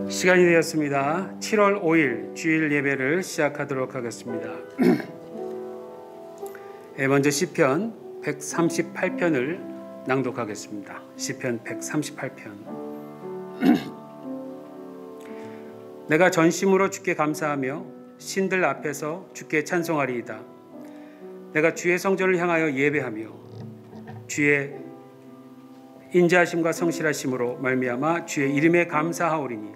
시간이 되었습니다. 7월 5일 주일 예배를 시작하도록 하겠습니다. 먼저 시편 138편을 낭독하겠습니다. 시편 138편. 내가 전심으로 주께 감사하며 신들 앞에서 주께 찬송하리이다. 내가 주의 성전을 향하여 예배하며 주의 인자하심과 성실하심으로 말미암아 주의 이름에 감사하오리니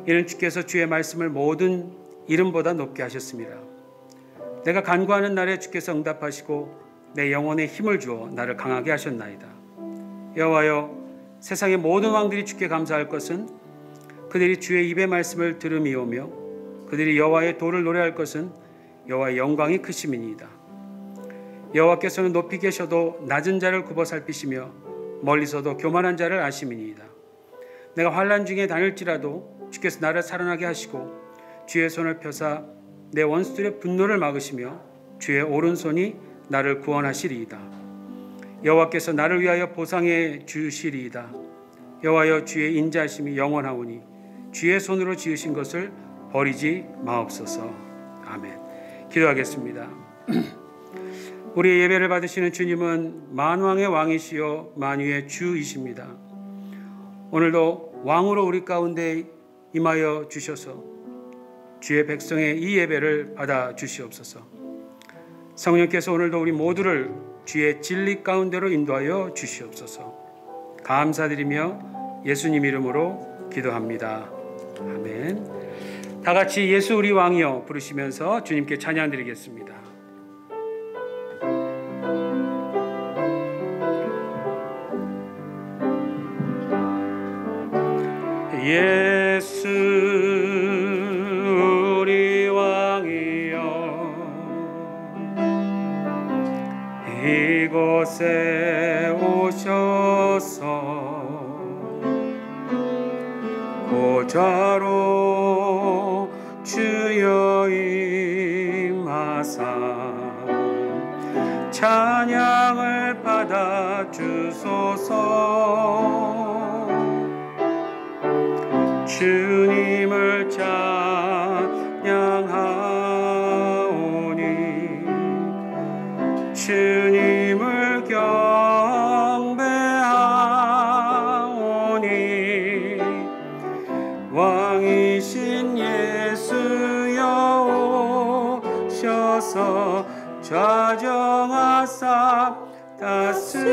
이는 주께서 주의 말씀을 모든 이름보다 높게 하셨습니다. 내가 간구하는 날에 주께서 응답하시고 내 영혼에 힘을 주어 나를 강하게 하셨나이다. 여호와여, 세상의 모든 왕들이 주께 감사할 것은 그들이 주의 입의 말씀을 들음이오며 그들이 여호와의 도를 노래할 것은 여호와의 영광이 크심이니이다. 여호와께서는 높이 계셔도 낮은 자를 굽어 살피시며 멀리서도 교만한 자를 아심이니이다. 내가 환난 중에 다닐지라도 주께서 나를 살아나게 하시고 주의 손을 펴사 내 원수들의 분노를 막으시며 주의 오른손이 나를 구원하시리이다. 여호와께서 나를 위하여 보상해 주시리이다. 여호와여, 주의 인자하심이 영원하오니 주의 손으로 지으신 것을 버리지 마옵소서. 아멘. 기도하겠습니다. 우리의 예배를 받으시는 주님은 만왕의 왕이시요 만유의 주이십니다. 오늘도 왕으로 우리 가운데 임하여 주셔서 주의 백성의 이 예배를 받아 주시옵소서. 성령께서 오늘도 우리 모두를 주의 진리 가운데로 인도하여 주시옵소서. 감사드리며 예수님 이름으로 기도합니다. 아멘. 다 같이 예수 우리 왕이여 부르시면서 주님께 찬양 드리겠습니다. 예수 우리 왕이여 이곳에 오셔서 보좌로 주여 임하사 찬양을 받아 주소서. 주님을 찬양하오니 주님을 경배하오니 왕이신 예수여 오셔서 좌정하사 다스리소서.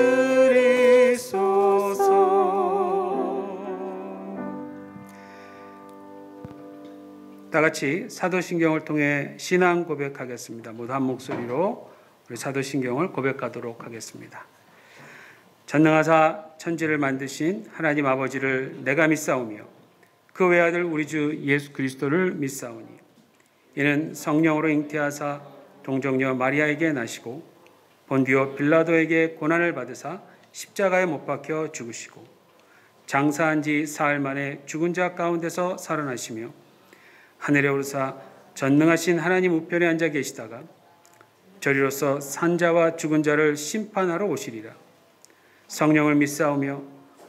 다 같이 사도신경을 통해 신앙 고백하겠습니다. 모두 한 목소리로 우리 사도신경을 고백하도록 하겠습니다. 전능하사 천지를 만드신 하나님 아버지를 내가 믿사오며 그 외아들 우리 주 예수 그리스도를 믿사오니 이는 성령으로 잉태하사 동정녀 마리아에게 나시고 본디오 빌라도에게 고난을 받으사 십자가에 못 박혀 죽으시고 장사한 지 사흘 만에 죽은 자 가운데서 살아나시며 하늘에 오르사 전능하신 하나님 우편에 앉아 계시다가 저리로서 산자와 죽은 자를 심판하러 오시리라. 성령을 믿사오며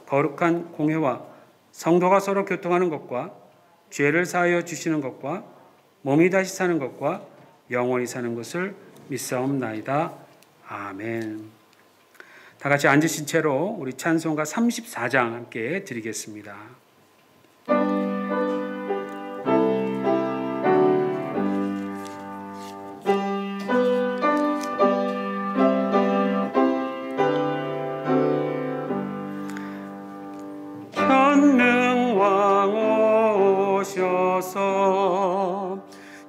거룩한 공회와 성도가 서로 교통하는 것과 죄를 사하여 주시는 것과 몸이 다시 사는 것과 영원히 사는 것을 믿사옵나이다. 아멘. 다 같이 앉으신 채로 우리 찬송가 34장 함께 드리겠습니다.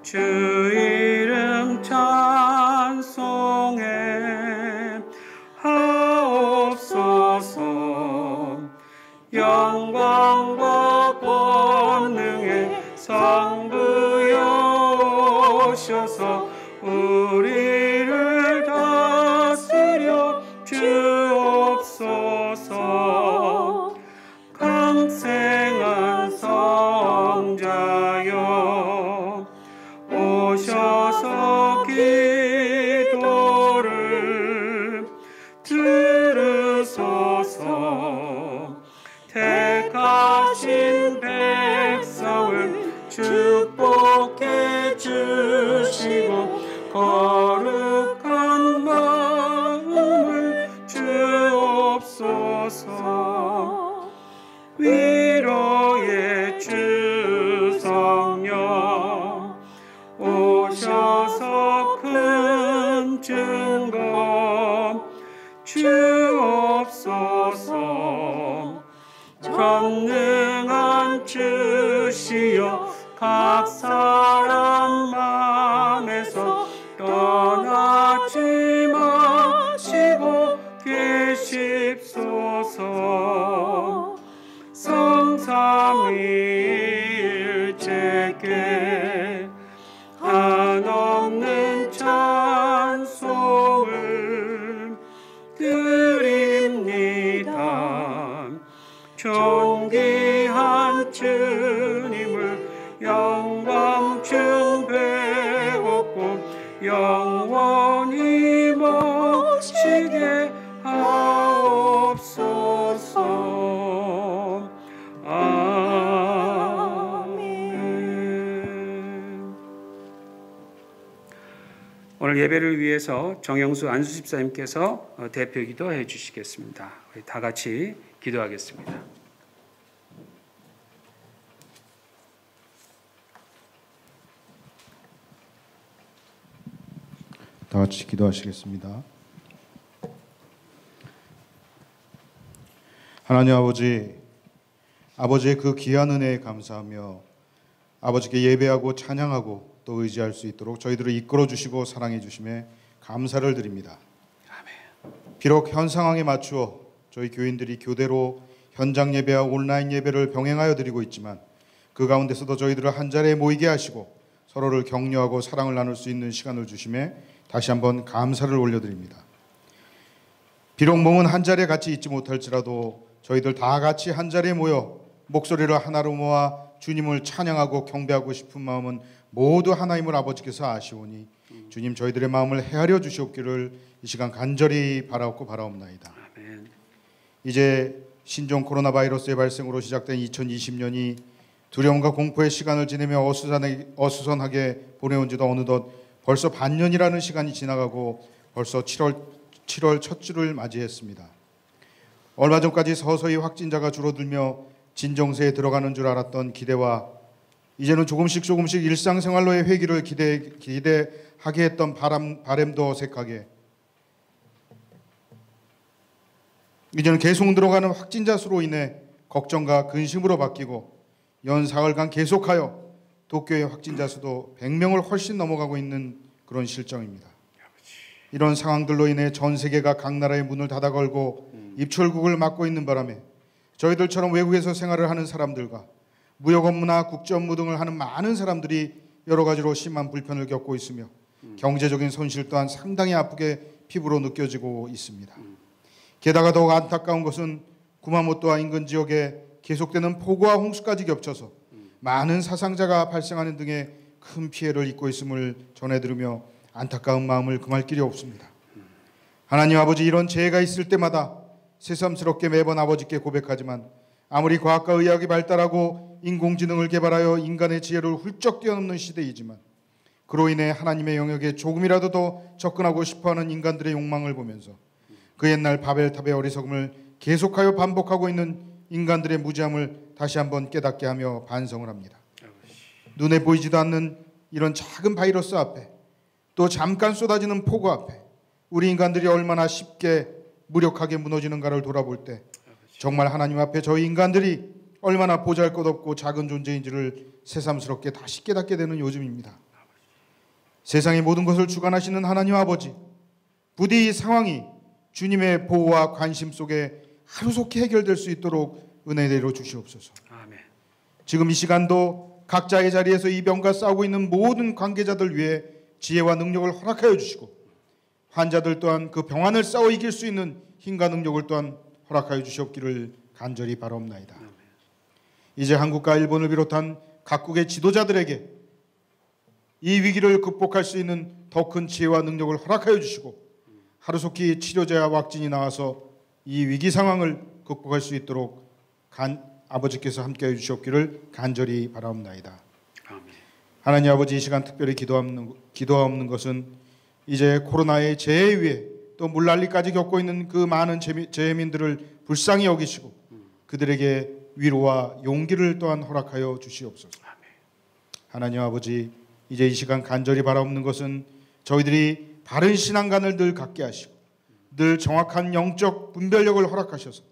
주 이름 찬송해 하옵소서. 영광과 권능의 성부여 오셔서 우리를 다스려 주옵소서. 강생한 성자여 오셔 축복해 주시고 거룩한 마음을 주옵소서. 위로의 주 성령 오셔서 큰 증거 주옵소서. 전능한 주시여 각 사람 맘에서 떠나지 마시고 계십소서. 성삼위일체께 한없는 찬송을 드립니다. 존귀한 주님을 영광 중배웠고 영원히 모시게 하옵소서. 아멘. 오늘 예배를 위해서 정영수 안수 집사님께서 대표 기도해 주시겠습니다. 우리 다 같이 기도하겠습니다. 다 같이 기도하시겠습니다. 하나님 아버지의 그 귀한 은혜에 감사하며 아버지께 예배하고 찬양하고 또 의지할 수 있도록 저희들을 이끌어 주시고 사랑해 주심에 감사를 드립니다. 아멘. 비록 현 상황에 맞추어 저희 교인들이 교대로 현장 예배와 온라인 예배를 병행하여 드리고 있지만 그 가운데서도 저희들을 한 자리에 모이게 하시고 서로를 격려하고 사랑을 나눌 수 있는 시간을 주심에 다시 한번 감사를 올려드립니다. 비록 몸은 한 자리에 같이 있지 못할지라도 저희들 다 같이 한 자리에 모여 목소리를 하나로 모아 주님을 찬양하고 경배하고 싶은 마음은 모두 하나님을 아버지께서 아시오니 주님 저희들의 마음을 헤아려 주시옵기를 이 시간 간절히 바라옵고 바라옵나이다. 아멘. 이제 신종 코로나 바이러스의 발생으로 시작된 2020년이 두려움과 공포의 시간을 지내며 어수선하게 보내온 지도 어느덧 벌써 반년이라는 시간이 지나가고 벌써 7월 첫 주를 맞이했습니다. 얼마 전까지 서서히 확진자가 줄어들며 진정세에 들어가는 줄 알았던 기대와 이제는 조금씩 일상생활로의 회귀를 기대하게 했던 바람도 어색하게 이제는 계속 늘어가는 확진자 수로 인해 걱정과 근심으로 바뀌고 연 사흘간 계속하여 도쿄의 확진자 수도 100명을 훨씬 넘어가고 있는 그런 실정입니다. 이런 상황들로 인해 전 세계가 각 나라의 문을 닫아 걸고 입출국을 막고 있는 바람에 저희들처럼 외국에서 생활을 하는 사람들과 무역 업무나 국제 업무 등을 하는 많은 사람들이 여러 가지로 심한 불편을 겪고 있으며 경제적인 손실 또한 상당히 아프게 피부로 느껴지고 있습니다. 게다가 더욱 안타까운 것은 구마모토와 인근 지역에 계속되는 폭우와 홍수까지 겹쳐서 많은 사상자가 발생하는 등의 큰 피해를 입고 있음을 전해 들으며 안타까운 마음을 금할 길이 없습니다. 하나님 아버지, 이런 재해가 있을 때마다 새삼스럽게 매번 아버지께 고백하지만 아무리 과학과 의학이 발달하고 인공지능을 개발하여 인간의 지혜를 훌쩍 뛰어넘는 시대이지만 그로 인해 하나님의 영역에 조금이라도 더 접근하고 싶어하는 인간들의 욕망을 보면서 그 옛날 바벨탑의 어리석음을 계속하여 반복하고 있는 인간들의 무지함을 다시 한번 깨닫게 하며 반성을 합니다. 눈에 보이지도 않는 이런 작은 바이러스 앞에 또 잠깐 쏟아지는 폭우 앞에 우리 인간들이 얼마나 쉽게 무력하게 무너지는가를 돌아볼 때 정말 하나님 앞에 저희 인간들이 얼마나 보잘것없고 작은 존재인지를 새삼스럽게 다시 깨닫게 되는 요즘입니다. 세상의 모든 것을 주관하시는 하나님 아버지, 부디 이 상황이 주님의 보호와 관심 속에 하루속히 해결될 수 있도록 은혜 내려 주시옵소서. 아멘. 지금 이 시간도 각자의 자리에서 이 병과 싸우고 있는 모든 관계자들 위해 지혜와 능력을 허락하여 주시고 환자들 또한 그 병환을 싸워 이길 수 있는 힘과 능력을 또한 허락하여 주시옵기를 간절히 바라옵나이다. 아멘. 이제 한국과 일본을 비롯한 각국의 지도자들에게 이 위기를 극복할 수 있는 더 큰 지혜와 능력을 허락하여 주시고 하루속히 치료제와 왁진이 나와서 이 위기 상황을 극복할 수 있도록 아버지께서 함께해 주시옵기를 간절히 바라옵나이다. 아멘. 하나님 아버지, 이 시간 특별히 기도하옵는 것은 이제 코로나의 재해 위에 또 물난리까지 겪고 있는 그 많은 재민들을 불쌍히 여기시고 그들에게 위로와 용기를 또한 허락하여 주시옵소서. 아멘. 하나님 아버지, 이제 이 시간 간절히 바라옵는 것은 저희들이 바른 신앙관을 늘 갖게 하시고 늘 정확한 영적 분별력을 허락하셔서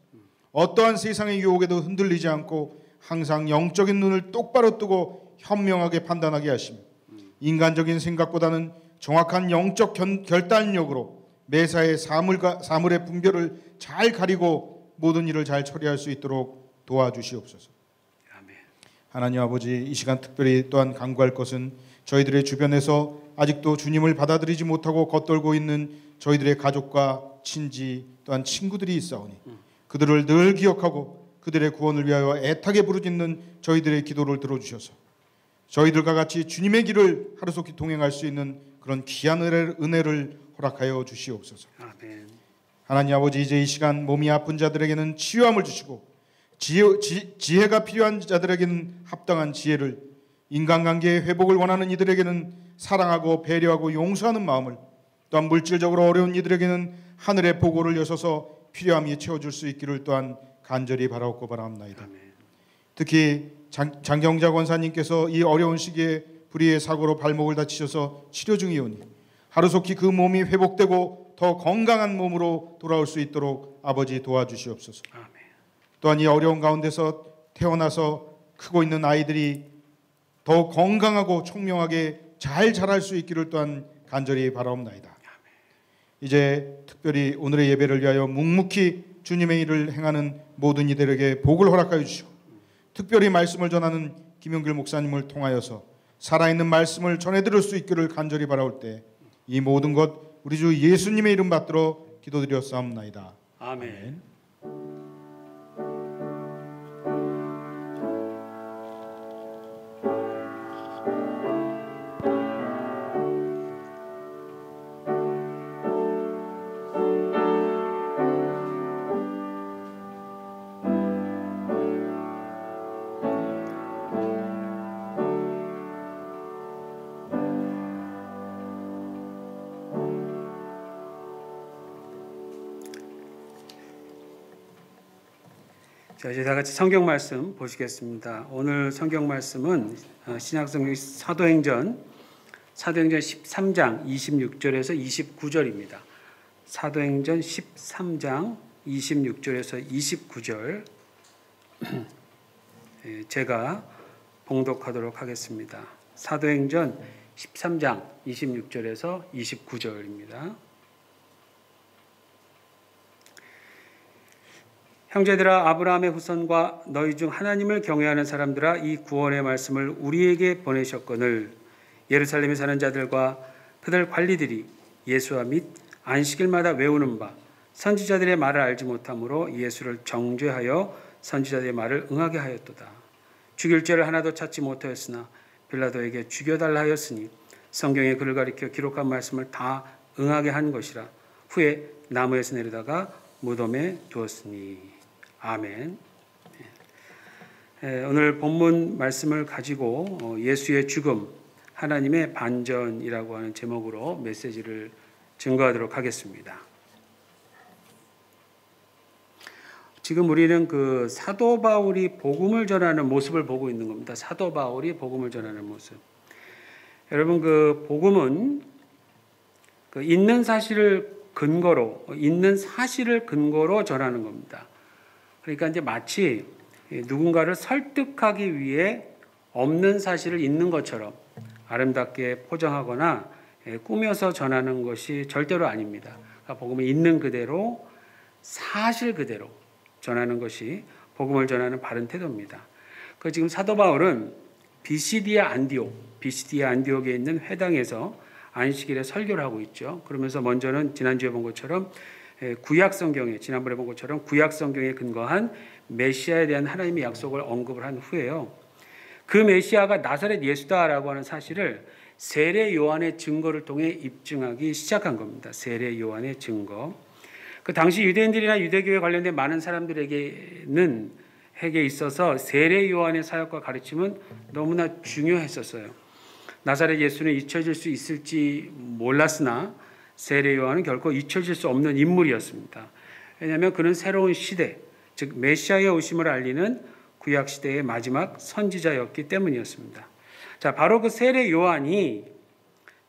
어떠한 세상의 유혹에도 흔들리지 않고 항상 영적인 눈을 똑바로 뜨고 현명하게 판단하게 하시며 인간적인 생각보다는 정확한 영적 결단력으로 매사의 사물의 분별을 잘 가리고 모든 일을 잘 처리할 수 있도록 도와주시옵소서. 아멘. 하나님 아버지, 이 시간 특별히 또한 간구할 것은 저희들의 주변에서 아직도 주님을 받아들이지 못하고 겉돌고 있는 저희들의 가족과 친지 또한 친구들이 있사오니 그들을 늘 기억하고 그들의 구원을 위하여 애타게 부르짖는 저희들의 기도를 들어주셔서 저희들과 같이 주님의 길을 하루속히 동행할 수 있는 그런 귀한 은혜를 허락하여 주시옵소서. 아멘. 하나님 아버지, 이제 이 시간 몸이 아픈 자들에게는 치유함을 주시고 지혜가 필요한 자들에게는 합당한 지혜를, 인간관계의 회복을 원하는 이들에게는 사랑하고 배려하고 용서하는 마음을, 또한 물질적으로 어려운 이들에게는 하늘의 보고를 여셔서 필요함이 채워줄 수 있기를 또한 간절히 바라옵고 바라옵나이다. 아멘. 특히 장경자 권사님께서 이 어려운 시기에 불의의 사고로 발목을 다치셔서 치료 중이오니 하루속히 그 몸이 회복되고 더 건강한 몸으로 돌아올 수 있도록 아버지 도와주시옵소서. 아멘. 또한 이 어려운 가운데서 태어나서 크고 있는 아이들이 더 건강하고 총명하게 잘 자랄 수 있기를 또한 간절히 바라옵나이다. 이제 특별히 오늘의 예배를 위하여 묵묵히 주님의 일을 행하는 모든 이들에게 복을 허락하여 주시고 특별히 말씀을 전하는 김용길 목사님을 통하여서 살아있는 말씀을 전해드릴 수 있기를 간절히 바라올 때 이 모든 것 우리 주 예수님의 이름 받들어 기도드렸사옵나이다. 아멘. 자, 이제 다 같이 성경 말씀 보시겠습니다. 오늘 성경 말씀은 신약성경 사도행전 13장 26절에서 29절입니다. 사도행전 13장 26절에서 29절 제가 봉독하도록 하겠습니다. 사도행전 13장 26절에서 29절입니다. 형제들아, 아브라함의 후손과 너희 중 하나님을 경외하는 사람들아, 이 구원의 말씀을 우리에게 보내셨거늘 예루살렘에 사는 자들과 그들 관리들이 예수와 및 안식일마다 외우는 바 선지자들의 말을 알지 못함으로 예수를 정죄하여 선지자들의 말을 응하게 하였도다. 죽일 죄를 하나도 찾지 못하였으나 빌라도에게 죽여달라 하였으니 성경에 그를 가리켜 기록한 말씀을 다 응하게 한 것이라. 후에 나무에서 내려다가 무덤에 두었으니. 아멘. 오늘 본문 말씀을 가지고 예수의 죽음, 하나님의 반전이라고 하는 제목으로 메시지를 증거하도록 하겠습니다. 지금 우리는 그 사도 바울이 복음을 전하는 모습을 보고 있는 겁니다. 사도 바울이 복음을 전하는 모습. 여러분, 그 복음은 그 있는 사실을 근거로 전하는 겁니다. 그러니까 이제 마치 누군가를 설득하기 위해 없는 사실을 있는 것처럼 아름답게 포장하거나 꾸며서 전하는 것이 절대로 아닙니다. 그러니까 복음을 있는 그대로 사실 그대로 전하는 것이 복음을 전하는 바른 태도입니다. 그 지금 사도 바울은 비시디아 안디옥에 있는 회당에서 안식일에 설교를 하고 있죠. 그러면서 먼저는 지난주에 본 것처럼 지난번에 본 것처럼 구약 성경에 근거한 메시아에 대한 하나님의 약속을 언급을 한 후에요. 그 메시아가 나사렛 예수다라고 하는 사실을 세례 요한의 증거를 통해 입증하기 시작한 겁니다. 세례 요한의 증거. 그 당시 유대인들이나 유대교에 관련된 많은 사람들에게는 에게 있어서 세례 요한의 사역과 가르침은 너무나 중요했었어요. 나사렛 예수는 잊혀질 수 있을지 몰랐으나 세례 요한은 결코 잊혀질 수 없는 인물이었습니다. 왜냐하면 그는 새로운 시대, 즉 메시아의 오심을 알리는 구약 시대의 마지막 선지자였기 때문이었습니다. 자, 바로 그 세례 요한이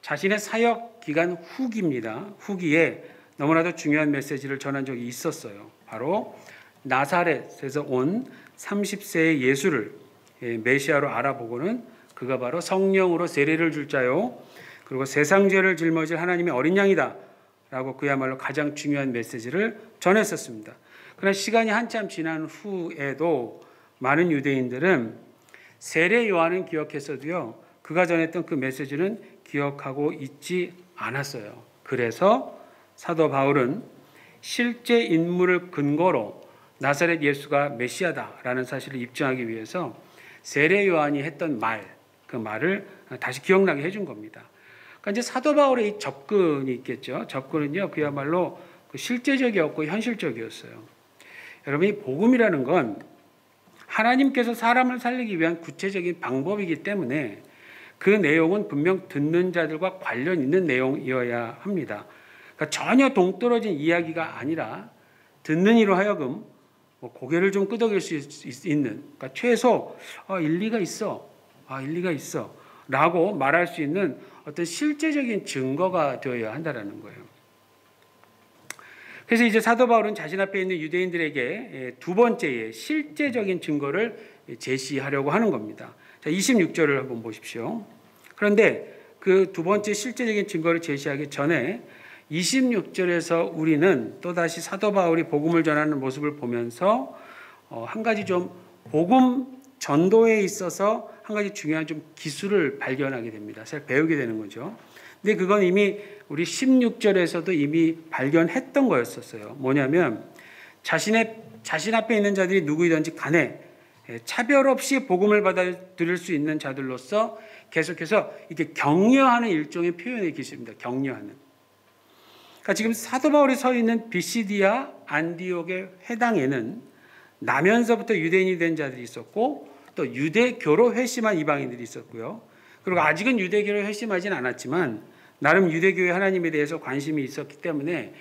자신의 사역 기간 후기에 너무나도 중요한 메시지를 전한 적이 있었어요. 바로 나사렛에서 온 30세의 예수를 메시아로 알아보고는 그가 바로 성령으로 세례를 줄 자요, 그리고 세상 죄를 짊어질 하나님의 어린 양이다 라고 그야말로 가장 중요한 메시지를 전했었습니다. 그러나 시간이 한참 지난 후에도 많은 유대인들은 세례 요한은 기억했어도요, 그가 전했던 그 메시지는 기억하고 있지 않았어요. 그래서 사도 바울은 실제 인물을 근거로 나사렛 예수가 메시아다라는 사실을 입증하기 위해서 세례 요한이 했던 그 말을 다시 기억나게 해준 겁니다. 그러니까 이제 사도 바울의 이 접근이 있겠죠. 접근은요, 그야말로 실제적이었고 현실적이었어요. 여러분, 이 복음이라는 건 하나님께서 사람을 살리기 위한 구체적인 방법이기 때문에 그 내용은 분명 듣는 자들과 관련 있는 내용이어야 합니다. 그러니까 전혀 동떨어진 이야기가 아니라 듣는 이로 하여금 고개를 좀 끄덕일 수 있는, 그러니까 최소 일리가 있어, 일리가 있어 라고 말할 수 있는 어떤 실제적인 증거가 되어야 한다는 거예요. 그래서 이제 사도 바울은 자신 앞에 있는 유대인들에게 두 번째의 실제적인 증거를 제시하려고 하는 겁니다. 자, 26절을 한번 보십시오. 그런데 그 두 번째 실제적인 증거를 제시하기 전에 26절에서 우리는 또다시 사도 바울이 복음을 전하는 모습을 보면서 한 가지 좀 복음 전도에 있어서 한 가지 중요한 좀 기술을 발견하게 됩니다. 잘 배우게 되는 거죠. 근데 그건 이미 우리 16절에서도 이미 발견했던 거였었어요. 뭐냐면 자신 앞에 있는 자들이 누구이든지 간에 차별 없이 복음을 받아들일 수 있는 자들로서 계속해서 이렇게 격려하는 일종의 표현의 기술입니다. 격려하는. 그러니까 지금 사도 바울이 서 있는 비시디아 안디옥의 회당에는 나면서부터 유대인이 된 자들이 있었고 또 유대교로 회심한 이방인들이 있었고요. 그리고 아직은 유대교로 회심하진 않았지만 나름 유대교의 하나님에 대해서 관심이 있었기 때문에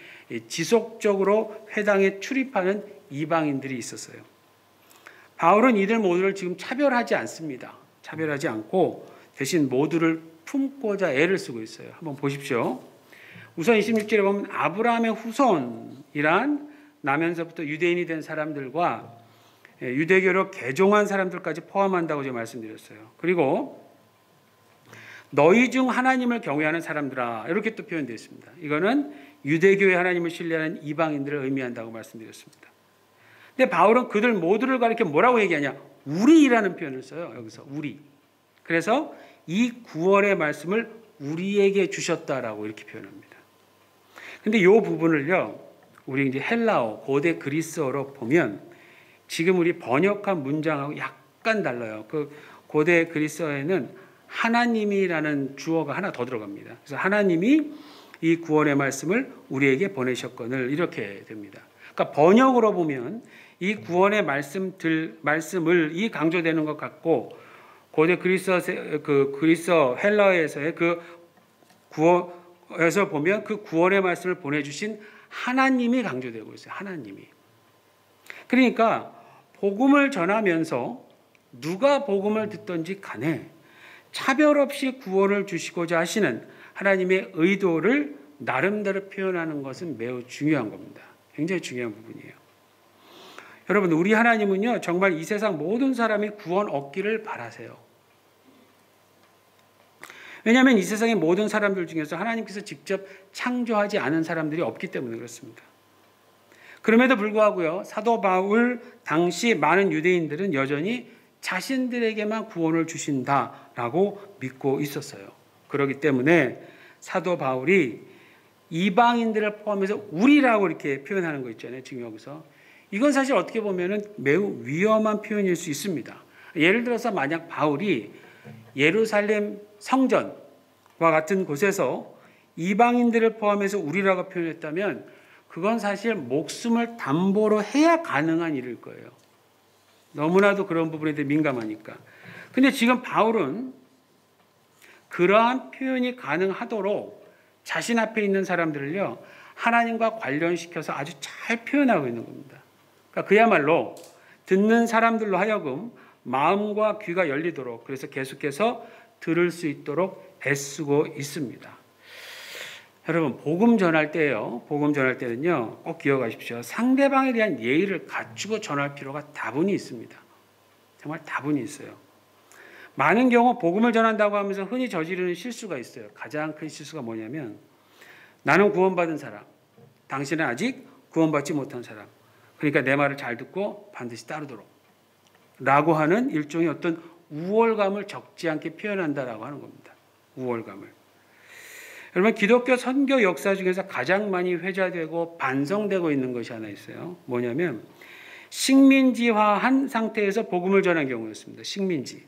지속적으로 회당에 출입하는 이방인들이 있었어요. 바울은 이들 모두를 지금 차별하지 않습니다. 차별하지 않고 대신 모두를 품고자 애를 쓰고 있어요. 한번 보십시오. 우선 26절에 보면 아브라함의 후손이란 나면서부터 유대인이 된 사람들과 유대교로 개종한 사람들까지 포함한다고 제가 말씀드렸어요. 그리고 너희 중 하나님을 경외하는 사람들아, 이렇게 또 표현되어 있습니다. 이거는 유대교의 하나님을 신뢰하는 이방인들을 의미한다고 말씀드렸습니다. 근데 바울은 그들 모두를 가리켜 뭐라고 얘기하냐? 우리라는 표현을 써요. 여기서 우리. 그래서 이 구원의 말씀을 우리에게 주셨다라고 이렇게 표현합니다. 근데 이 부분을요, 우리 이제 헬라어, 고대 그리스어로 보면 지금 우리 번역한 문장하고 약간 달라요. 그 고대 그리스어에는 하나님이라는 주어가 하나 더 들어갑니다. 그래서 하나님이 이 구원의 말씀을 우리에게 보내셨거늘 이렇게 됩니다. 그러니까 번역으로 보면 이 구원의 말씀을 이 강조되는 것 같고 고대 그리스어 헬라어에서의 그 구어에서 보면 그 구원의 말씀을 보내주신 하나님이 강조되고 있어요. 하나님이. 그러니까 복음을 전하면서 누가 복음을 듣든지 간에 차별 없이 구원을 주시고자 하시는 하나님의 의도를 나름대로 표현하는 것은 매우 중요한 겁니다. 굉장히 중요한 부분이에요. 여러분, 우리 하나님은요, 정말 이 세상 모든 사람이 구원 얻기를 바라세요. 왜냐하면 이 세상의 모든 사람들 중에서 하나님께서 직접 창조하지 않은 사람들이 없기 때문에 그렇습니다. 그럼에도 불구하고요, 사도 바울 당시 많은 유대인들은 여전히 자신들에게만 구원을 주신다라고 믿고 있었어요. 그렇기 때문에 사도 바울이 이방인들을 포함해서 우리라고 이렇게 표현하는 거 있잖아요. 지금 여기서. 이건 사실 어떻게 보면 매우 위험한 표현일 수 있습니다. 예를 들어서 만약 바울이 예루살렘 성전과 같은 곳에서 이방인들을 포함해서 우리라고 표현했다면 그건 사실 목숨을 담보로 해야 가능한 일일 거예요. 너무나도 그런 부분에 대해 민감하니까. 근데 지금 바울은 그러한 표현이 가능하도록 자신 앞에 있는 사람들을요, 하나님과 관련시켜서 아주 잘 표현하고 있는 겁니다. 그러니까 그야말로 듣는 사람들로 하여금 마음과 귀가 열리도록, 그래서 계속해서 들을 수 있도록 애쓰고 있습니다. 여러분, 복음 전할 때요, 복음 전할 때는요, 꼭 기억하십시오. 상대방에 대한 예의를 갖추고 전할 필요가 다분히 있습니다. 정말 다분히 있어요. 많은 경우 복음을 전한다고 하면서 흔히 저지르는 실수가 있어요. 가장 큰 실수가 뭐냐면, 나는 구원받은 사람, 당신은 아직 구원받지 못한 사람, 그러니까 내 말을 잘 듣고 반드시 따르도록 라고 하는 일종의 어떤 우월감을 적지 않게 표현한다라고 하는 겁니다. 우월감을. 여러분, 기독교 선교 역사 중에서 가장 많이 회자되고 반성되고 있는 것이 하나 있어요. 뭐냐면 식민지화한 상태에서 복음을 전한 경우였습니다. 식민지.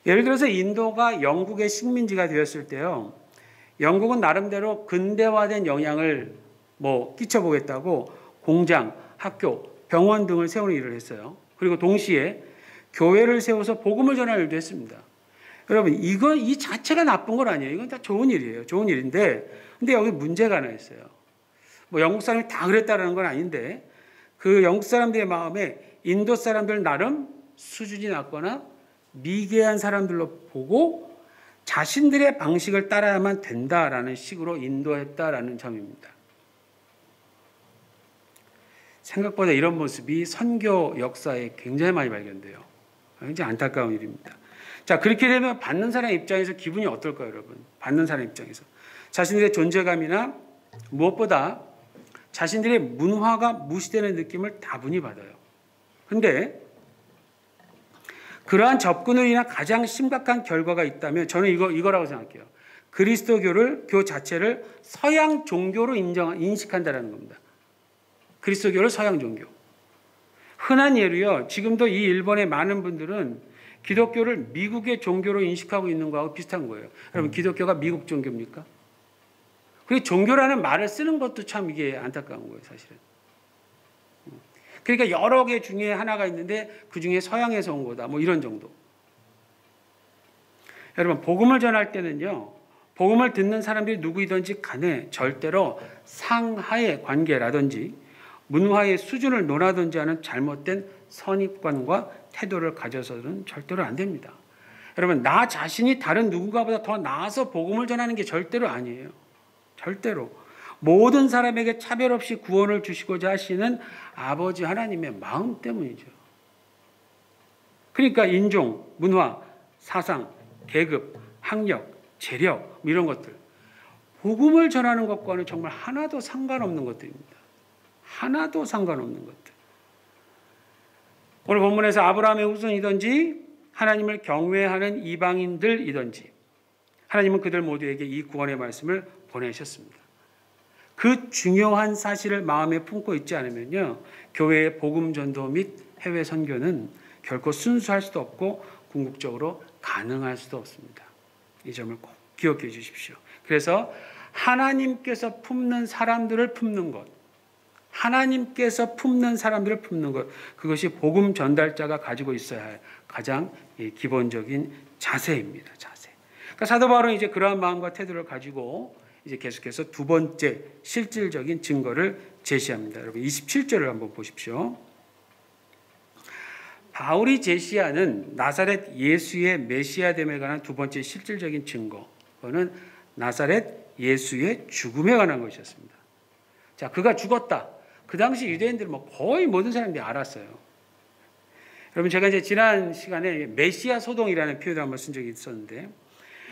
예를 들어서 인도가 영국의 식민지가 되었을 때요, 영국은 나름대로 근대화된 영향을 끼쳐보겠다고 공장, 학교, 병원 등을 세우는 일을 했어요. 그리고 동시에 교회를 세워서 복음을 전할 일도 했습니다. 여러분, 이 자체가 나쁜 건 아니에요. 이건 다 좋은 일이에요. 좋은 일인데, 근데 여기 문제가 하나 있어요. 영국 사람이 다 그랬다는 건 아닌데, 그 영국 사람들의 마음에 인도 사람들 나름 수준이 낮거나 미개한 사람들로 보고 자신들의 방식을 따라야만 된다라는 식으로 인도했다라는 점입니다. 생각보다 이런 모습이 선교 역사에 굉장히 많이 발견돼요. 굉장히 안타까운 일입니다. 자, 그렇게 되면 받는 사람 입장에서 기분이 어떨까요, 여러분? 받는 사람 입장에서. 자신들의 존재감이나 무엇보다 자신들의 문화가 무시되는 느낌을 다분히 받아요. 그런데 그러한 접근으로 인한 가장 심각한 결과가 있다면 저는 이거라고 생각해요. 그리스도교 자체를 서양 종교로 인식한다는 겁니다. 그리스도교를 서양 종교. 흔한 예로요, 지금도 이 일본의 많은 분들은 기독교를 미국의 종교로 인식하고 있는 거하고 비슷한 거예요. 여러분, 기독교가 미국 종교입니까? 그리고 종교라는 말을 쓰는 것도 참 이게 안타까운 거예요, 사실은. 그러니까 여러 개 중에 하나가 있는데 그 중에 서양에서 온 거다. 이런 정도. 여러분, 복음을 전할 때는요, 복음을 듣는 사람들이 누구이든지 간에 절대로 상하의 관계라든지 문화의 수준을 논하든지 하는 잘못된 선입관과 태도를 가져서는 절대로 안 됩니다. 여러분, 나 자신이 다른 누군가보다 더 나아서 복음을 전하는 게 절대로 아니에요. 절대로. 모든 사람에게 차별 없이 구원을 주시고자 하시는 아버지 하나님의 마음 때문이죠. 그러니까 인종, 문화, 사상, 계급, 학력, 재력 이런 것들, 복음을 전하는 것과는 정말 하나도 상관없는 것들입니다. 하나도 상관없는 것들. 오늘 본문에서 아브라함의 후손이든지 하나님을 경외하는 이방인들이든지 하나님은 그들 모두에게 이 구원의 말씀을 보내셨습니다. 그 중요한 사실을 마음에 품고 있지 않으면요, 교회의 복음 전도 및 해외 선교는 결코 순수할 수도 없고 궁극적으로 가능할 수도 없습니다. 이 점을 꼭 기억해 주십시오. 그래서 하나님께서 품는 사람들을 품는 것, 하나님께서 품는 사람들을 품는 것, 그것이 복음 전달자가 가지고 있어야 할 가장 기본적인 자세입니다. 자세. 그러니까 사도 바울은 이제 그러한 마음과 태도를 가지고 이제 계속해서 두 번째 실질적인 증거를 제시합니다. 여러분, 27절을 한번 보십시오. 바울이 제시하는 나사렛 예수의 메시아됨에 관한 두 번째 실질적인 증거, 그거는 나사렛 예수의 죽음에 관한 것이었습니다. 자, 그가 죽었다. 그 당시 유대인들 거의 모든 사람들이 알았어요. 여러분, 제가 이제 지난 시간에 메시아 소동이라는 표현을 한번 쓴 적이 있었는데,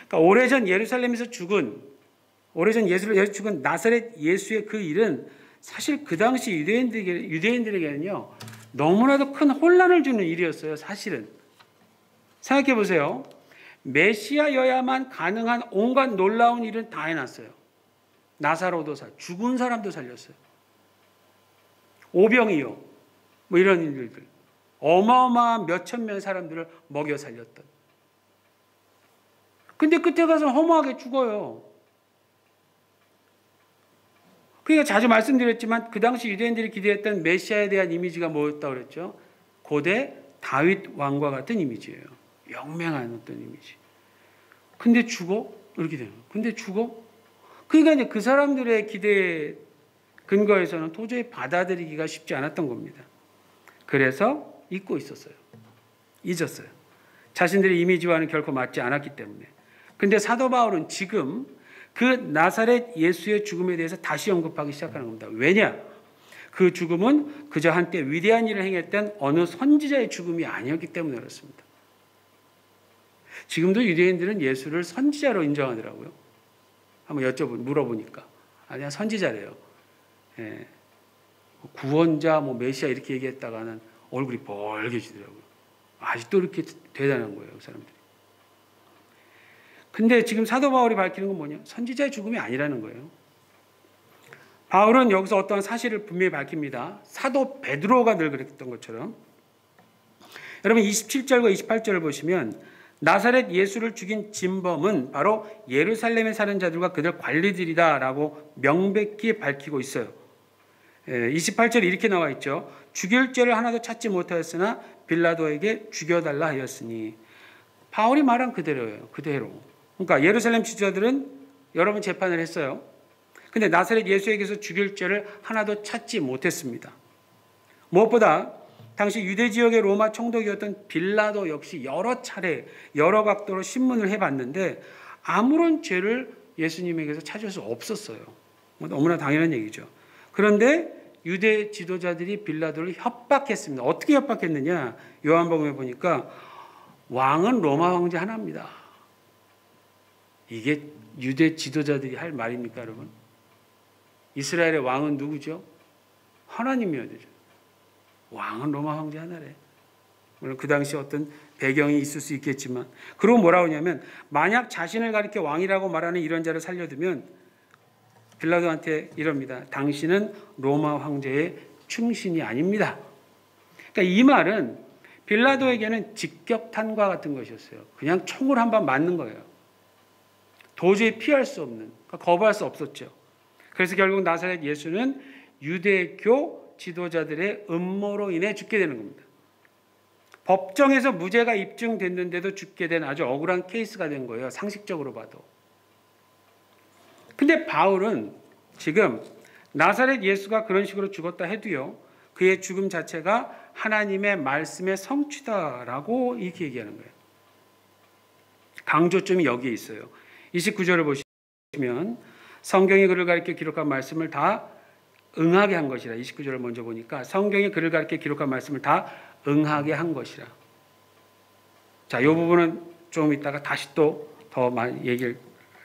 그러니까 오래전 예루살렘에서 죽은 나사렛 예수의 그 일은 사실 그 당시 유대인들에게는요, 너무나도 큰 혼란을 주는 일이었어요. 사실은. 생각해 보세요. 메시아여야만 가능한 온갖 놀라운 일은 다 해놨어요. 나사로도 죽은 사람도 살렸어요. 오병이요, 이런 일들, 어마어마한 몇천 명 사람들을 먹여 살렸던. 근데 끝에 가서 허무하게 죽어요. 그러니까 자주 말씀드렸지만 그 당시 유대인들이 기대했던 메시아에 대한 이미지가 뭐였다고 그랬죠? 고대 다윗 왕과 같은 이미지예요. 영맹한 어떤 이미지. 근데 죽어? 이렇게 되는 거예요. 근데 죽어? 그러니까 이제 그 사람들의 기대에 근거에서는 도저히 받아들이기가 쉽지 않았던 겁니다. 그래서 잊고 있었어요. 잊었어요. 자신들의 이미지와는 결코 맞지 않았기 때문에. 근데 사도 바울은 지금 그 나사렛 예수의 죽음에 대해서 다시 언급하기 시작하는 겁니다. 왜냐? 그 죽음은 그저 한때 위대한 일을 행했던 어느 선지자의 죽음이 아니었기 때문에 그렇습니다. 지금도 유대인들은 예수를 선지자로 인정하더라고요. 한번 물어보니까. 아니야, 선지자래요. 예. 구원자, 메시아 이렇게 얘기했다가는 얼굴이 벌개지더라고요. 아직도 이렇게 대단한 거예요, 그 사람들이. 근데 지금 사도 바울이 밝히는 건 뭐냐? 선지자의 죽음이 아니라는 거예요. 바울은 여기서 어떤 사실을 분명히 밝힙니다. 사도 베드로가 늘 그랬던 것처럼. 여러분 27절과 28절을 보시면 나사렛 예수를 죽인 진범은 바로 예루살렘에 사는 자들과 그들 관리들이다라고 명백히 밝히고 있어요. 28절에 이렇게 나와 있죠. 죽일 죄를 하나도 찾지 못하였으나 빌라도에게 죽여달라 하였으니. 바울이 말한 그대로예요. 그대로. 그러니까 예루살렘 지도자들은 여러 번 재판을 했어요. 근데 나사렛 예수에게서 죽일 죄를 하나도 찾지 못했습니다. 무엇보다 당시 유대 지역의 로마 총독이었던 빌라도 역시 여러 차례 여러 각도로 신문을 해봤는데 아무런 죄를 예수님에게서 찾을 수 없었어요. 너무나 당연한 얘기죠. 그런데 유대 지도자들이 빌라도를 협박했습니다. 어떻게 협박했느냐? 요한복음에 보니까 왕은 로마 황제 하나입니다. 이게 유대 지도자들이 할 말입니까, 여러분? 이스라엘의 왕은 누구죠? 하나님이어야 되죠. 왕은 로마 황제 하나래. 물론 그 당시 어떤 배경이 있을 수 있겠지만, 그리고 뭐라고 하냐면 만약 자신을 가리켜 왕이라고 말하는 이런 자를 살려두면 빌라도한테 이럽니다. 당신은 로마 황제의 충신이 아닙니다. 그러니까 이 말은 빌라도에게는 직격탄과 같은 것이었어요. 그냥 총을 한 방 맞는 거예요. 도저히 피할 수 없는, 그러니까 거부할 수 없었죠. 그래서 결국 나사렛 예수는 유대교 지도자들의 음모로 인해 죽게 되는 겁니다. 법정에서 무죄가 입증됐는데도 죽게 된 아주 억울한 케이스가 된 거예요. 상식적으로 봐도. 근데 바울은 지금 나사렛 예수가 그런 식으로 죽었다 해도요, 그의 죽음 자체가 하나님의 말씀의 성취다라고 이렇게 얘기하는 거예요. 강조점이 여기에 있어요. 29절을 보시면 성경이 그를 가리켜 기록한 말씀을 다 응하게 한 것이라. 29절을 먼저 보니까 성경이 그를 가리켜 기록한 말씀을 다 응하게 한 것이라. 자, 이 부분은 좀 이따가 다시 또 더 많이 얘기를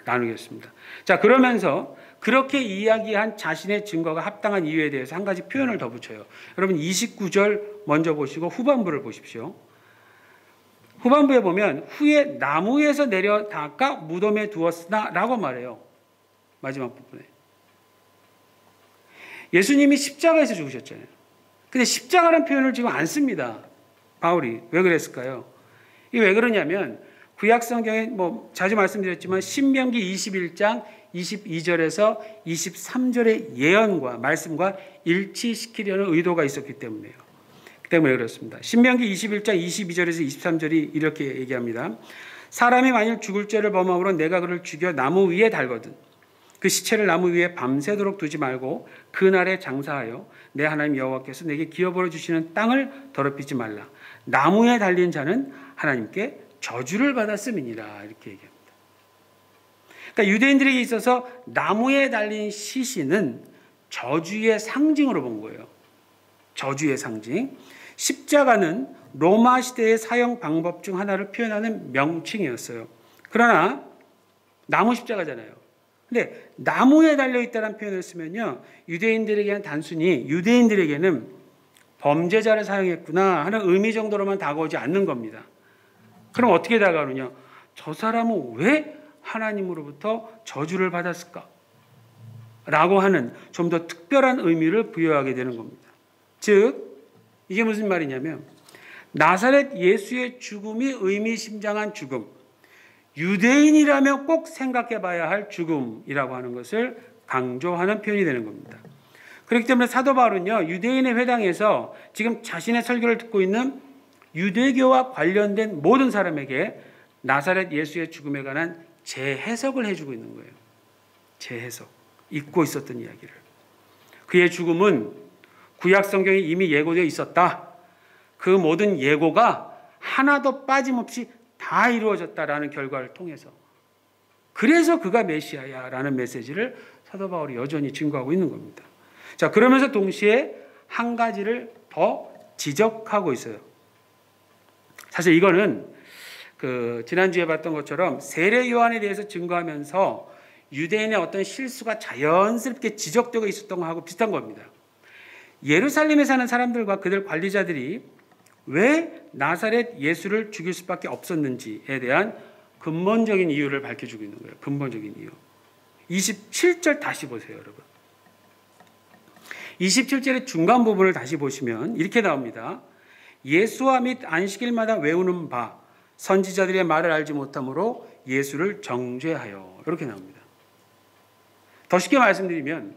나누겠습니다. 자, 그러면서 그렇게 이야기한 자신의 증거가 합당한 이유에 대해서 한 가지 표현을 더 붙여요. 여러분 29절 먼저 보시고 후반부를 보십시오. 후반부에 보면 후에 나무에서 내려다가 무덤에 두었으나 라고 말해요. 마지막 부분에. 예수님이 십자가에서 죽으셨잖아요. 근데 십자가라는 표현을 지금 안 씁니다. 바울이. 왜 그랬을까요? 이게 왜 그러냐면 구약 성경에 자주 말씀드렸지만 신명기 21장 22절에서 23절의 예언과 말씀과 일치시키려는 의도가 있었기 때문에요. 그 때문에 그렇습니다. 신명기 21장 22절에서 23절이 이렇게 얘기합니다. 사람이 만일 죽을 죄를 범함으로 내가 그를 죽여 나무 위에 달거든 그 시체를 나무 위에 밤새도록 두지 말고 그날에 장사하여 내 하나님 여호와께서 내게 기업으로 주시는 땅을 더럽히지 말라. 나무에 달린 자는 하나님께 저주를 받았음이니라. 이렇게 얘기합니다. 그러니까 유대인들에게 있어서 나무에 달린 시신은 저주의 상징으로 본 거예요. 저주의 상징. 십자가는 로마 시대의 사형 방법 중 하나를 표현하는 명칭이었어요. 그러나 나무 십자가잖아요. 근데 나무에 달려있다는 표현을 쓰면요, 유대인들에게는 단순히 유대인들에게는 범죄자를 사용했구나 하는 의미 정도로만 다가오지 않는 겁니다. 그럼 어떻게 다가오느냐? 저 사람은 왜 하나님으로부터 저주를 받았을까? 라고 하는 좀 더 특별한 의미를 부여하게 되는 겁니다. 즉 이게 무슨 말이냐면 나사렛 예수의 죽음이 의미심장한 죽음, 유대인이라면 꼭 생각해 봐야 할 죽음이라고 하는 것을 강조하는 표현이 되는 겁니다. 그렇기 때문에 사도 바울은요, 유대인의 회당에서 지금 자신의 설교를 듣고 있는 유대교와 관련된 모든 사람에게 나사렛 예수의 죽음에 관한 재해석을 해주고 있는 거예요. 재해석. 잊고 있었던 이야기를. 그의 죽음은 구약 성경에 이미 예고되어 있었다. 그 모든 예고가 하나도 빠짐없이 다 이루어졌다라는 결과를 통해서. 그래서 그가 메시아야라는 메시지를 사도 바울이 여전히 증거하고 있는 겁니다. 자, 그러면서 동시에 한 가지를 더 지적하고 있어요. 사실 이거는 지난주에 봤던 것처럼 세례 요한에 대해서 증거하면서 유대인의 어떤 실수가 자연스럽게 지적되고 있었던 것하고 비슷한 겁니다. 예루살렘에 사는 사람들과 그들 관리자들이 왜 나사렛 예수를 죽일 수밖에 없었는지에 대한 근본적인 이유를 밝혀주고 있는 거예요. 근본적인 이유. 27절 다시 보세요, 여러분. 27절의 중간 부분을 다시 보시면 이렇게 나옵니다. 예수와 및 안식일마다 외우는 바 선지자들의 말을 알지 못함으로 예수를 정죄하여, 이렇게 나옵니다. 더 쉽게 말씀드리면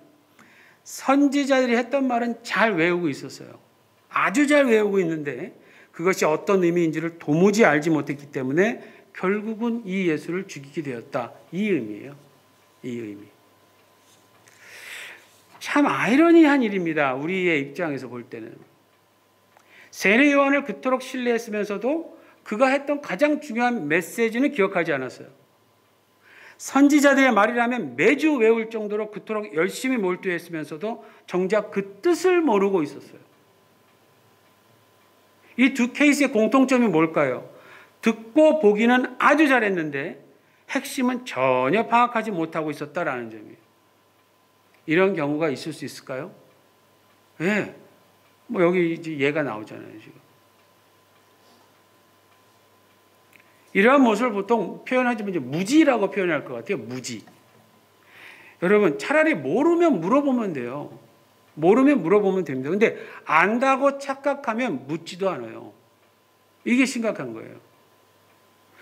선지자들이 했던 말은 잘 외우고 있었어요. 아주 잘 외우고 있는데 그것이 어떤 의미인지를 도무지 알지 못했기 때문에 결국은 이 예수를 죽이게 되었다. 이 의미예요. 이 의미. 참 아이러니한 일입니다. 우리의 입장에서 볼 때는. 세례 요한을 그토록 신뢰했으면서도 그가 했던 가장 중요한 메시지는 기억하지 않았어요. 선지자들의 말이라면 매주 외울 정도로 그토록 열심히 몰두했으면서도 정작 그 뜻을 모르고 있었어요. 이 두 케이스의 공통점이 뭘까요? 듣고 보기는 아주 잘했는데 핵심은 전혀 파악하지 못하고 있었다라는 점이에요. 이런 경우가 있을 수 있을까요? 네. 뭐 여기 이제 예가 나오잖아요, 지금. 이러한 모습을 보통 표현하자면 이제 무지라고 표현할 것 같아요. 무지. 여러분, 차라리 모르면 물어보면 돼요. 모르면 물어보면 됩니다. 근데 안다고 착각하면 묻지도 않아요. 이게 심각한 거예요.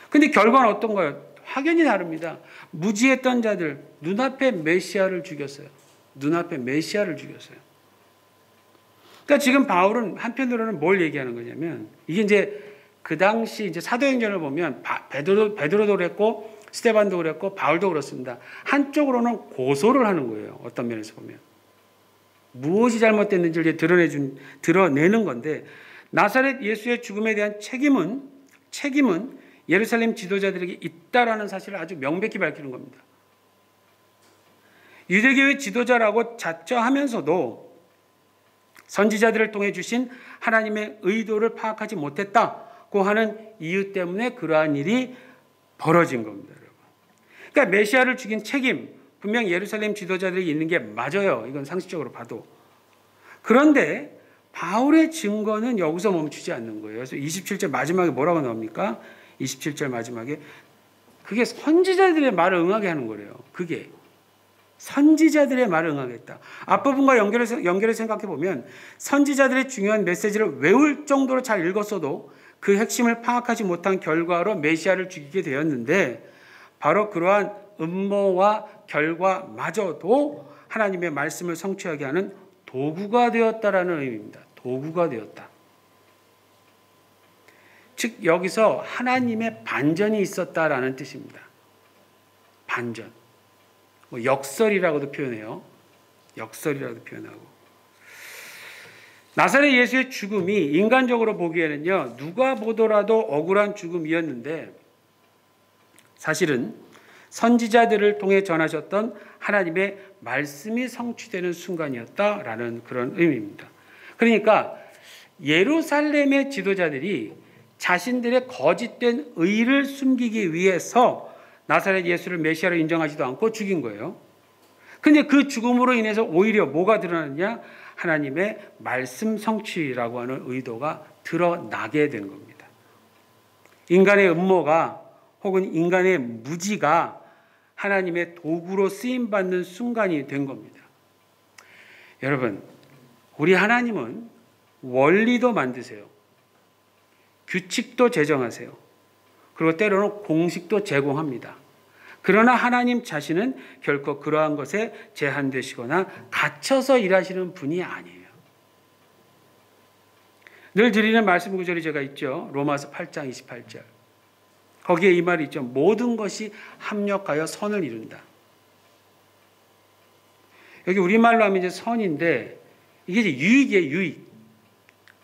근데 결과는 어떤가요? 확연히 다릅니다. 무지했던 자들, 눈앞에 메시아를 죽였어요. 눈앞에 메시아를 죽였어요. 그러니까 지금 바울은 한편으로는 뭘 얘기하는 거냐면, 이게 이제 그 당시 이제 사도행전을 보면 베드로도 그랬고 스데반도 그랬고 바울도 그렇습니다. 한쪽으로는 고소를 하는 거예요. 어떤 면에서 보면. 무엇이 잘못됐는지를 드러내는 건데, 나사렛 예수의 죽음에 대한 책임은 예루살렘 지도자들에게 있다라는 사실을 아주 명백히 밝히는 겁니다. 유대교의 지도자라고 자처하면서도 선지자들을 통해 주신 하나님의 의도를 파악하지 못했다고 하는 이유 때문에 그러한 일이 벌어진 겁니다, 여러분. 그러니까 메시아를 죽인 책임, 분명 예루살렘 지도자들이 있는 게 맞아요. 이건 상식적으로 봐도. 그런데 바울의 증거는 여기서 멈추지 않는 거예요. 그래서 27절 마지막에 뭐라고 나옵니까? 27절 마지막에 그게 선지자들의 말을 응하게 하는 거래요. 그게 선지자들의 말을 응하겠다. 앞부분과 연결해서 생각해 보면 선지자들의 중요한 메시지를 외울 정도로 잘 읽었어도 그 핵심을 파악하지 못한 결과로 메시아를 죽이게 되었는데, 바로 그러한 음모와 결과마저도 하나님의 말씀을 성취하게 하는 도구가 되었다라는 의미입니다. 도구가 되었다. 즉 여기서 하나님의 반전이 있었다라는 뜻입니다. 반전. 뭐 역설이라고도 표현해요. 역설이라고도 표현하고. 나사렛 예수의 죽음이 인간적으로 보기에는요, 누가 보더라도 억울한 죽음이었는데 사실은 선지자들을 통해 전하셨던 하나님의 말씀이 성취되는 순간이었다라는 그런 의미입니다. 그러니까 예루살렘의 지도자들이 자신들의 거짓된 의를 숨기기 위해서 나사렛 예수를 메시아로 인정하지도 않고 죽인 거예요. 근데 그 죽음으로 인해서 오히려 뭐가 드러났냐? 하나님의 말씀 성취라고 하는 의도가 드러나게 된 겁니다. 인간의 음모가 혹은 인간의 무지가 하나님의 도구로 쓰임받는 순간이 된 겁니다. 여러분, 우리 하나님은 원리도 만드세요. 규칙도 제정하세요. 그리고 때로는 공식도 제공합니다. 그러나 하나님 자신은 결코 그러한 것에 제한되시거나 갇혀서 일하시는 분이 아니에요. 늘 드리는 말씀 구절이 제가 있죠. 로마서 8장 28절. 거기에 이 말이 있죠. 모든 것이 합력하여 선을 이룬다. 여기 우리말로 하면 이제 선인데 이게 이제 유익이에요, 유익.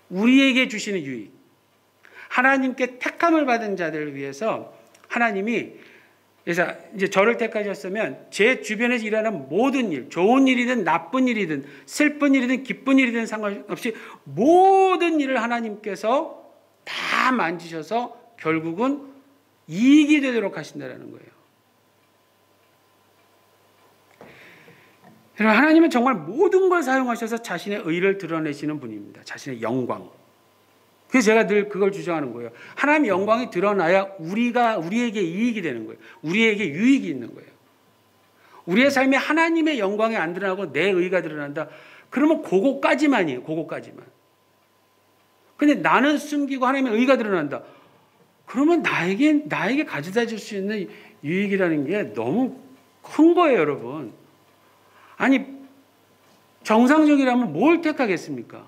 우리에게 주시는 유익. 하나님께 택함을 받은 자들을 위해서 하나님이 그래서 이제 저를 택하셨으면 제 주변에서 일하는 모든 일, 좋은 일이든 나쁜 일이든 슬픈 일이든 기쁜 일이든 상관없이 모든 일을 하나님께서 다 만지셔서 결국은 이익이 되도록 하신다는 거예요. 여러분, 하나님은 정말 모든 걸 사용하셔서 자신의 의를 드러내시는 분입니다. 자신의 영광. 그래서 제가 늘 그걸 주장하는 거예요. 하나님의 영광이 드러나야 우리에게 이익이 되는 거예요. 우리에게 유익이 있는 거예요. 우리의 삶에 하나님의 영광이 안 드러나고 내 의가 드러난다. 그러면 그거까지만이에요. 그거까지만. 근데 나는 숨기고 하나님의 의가 드러난다. 그러면 나에게 가져다 줄 수 있는 유익이라는 게 너무 큰 거예요, 여러분. 아니, 정상적이라면 뭘 택하겠습니까?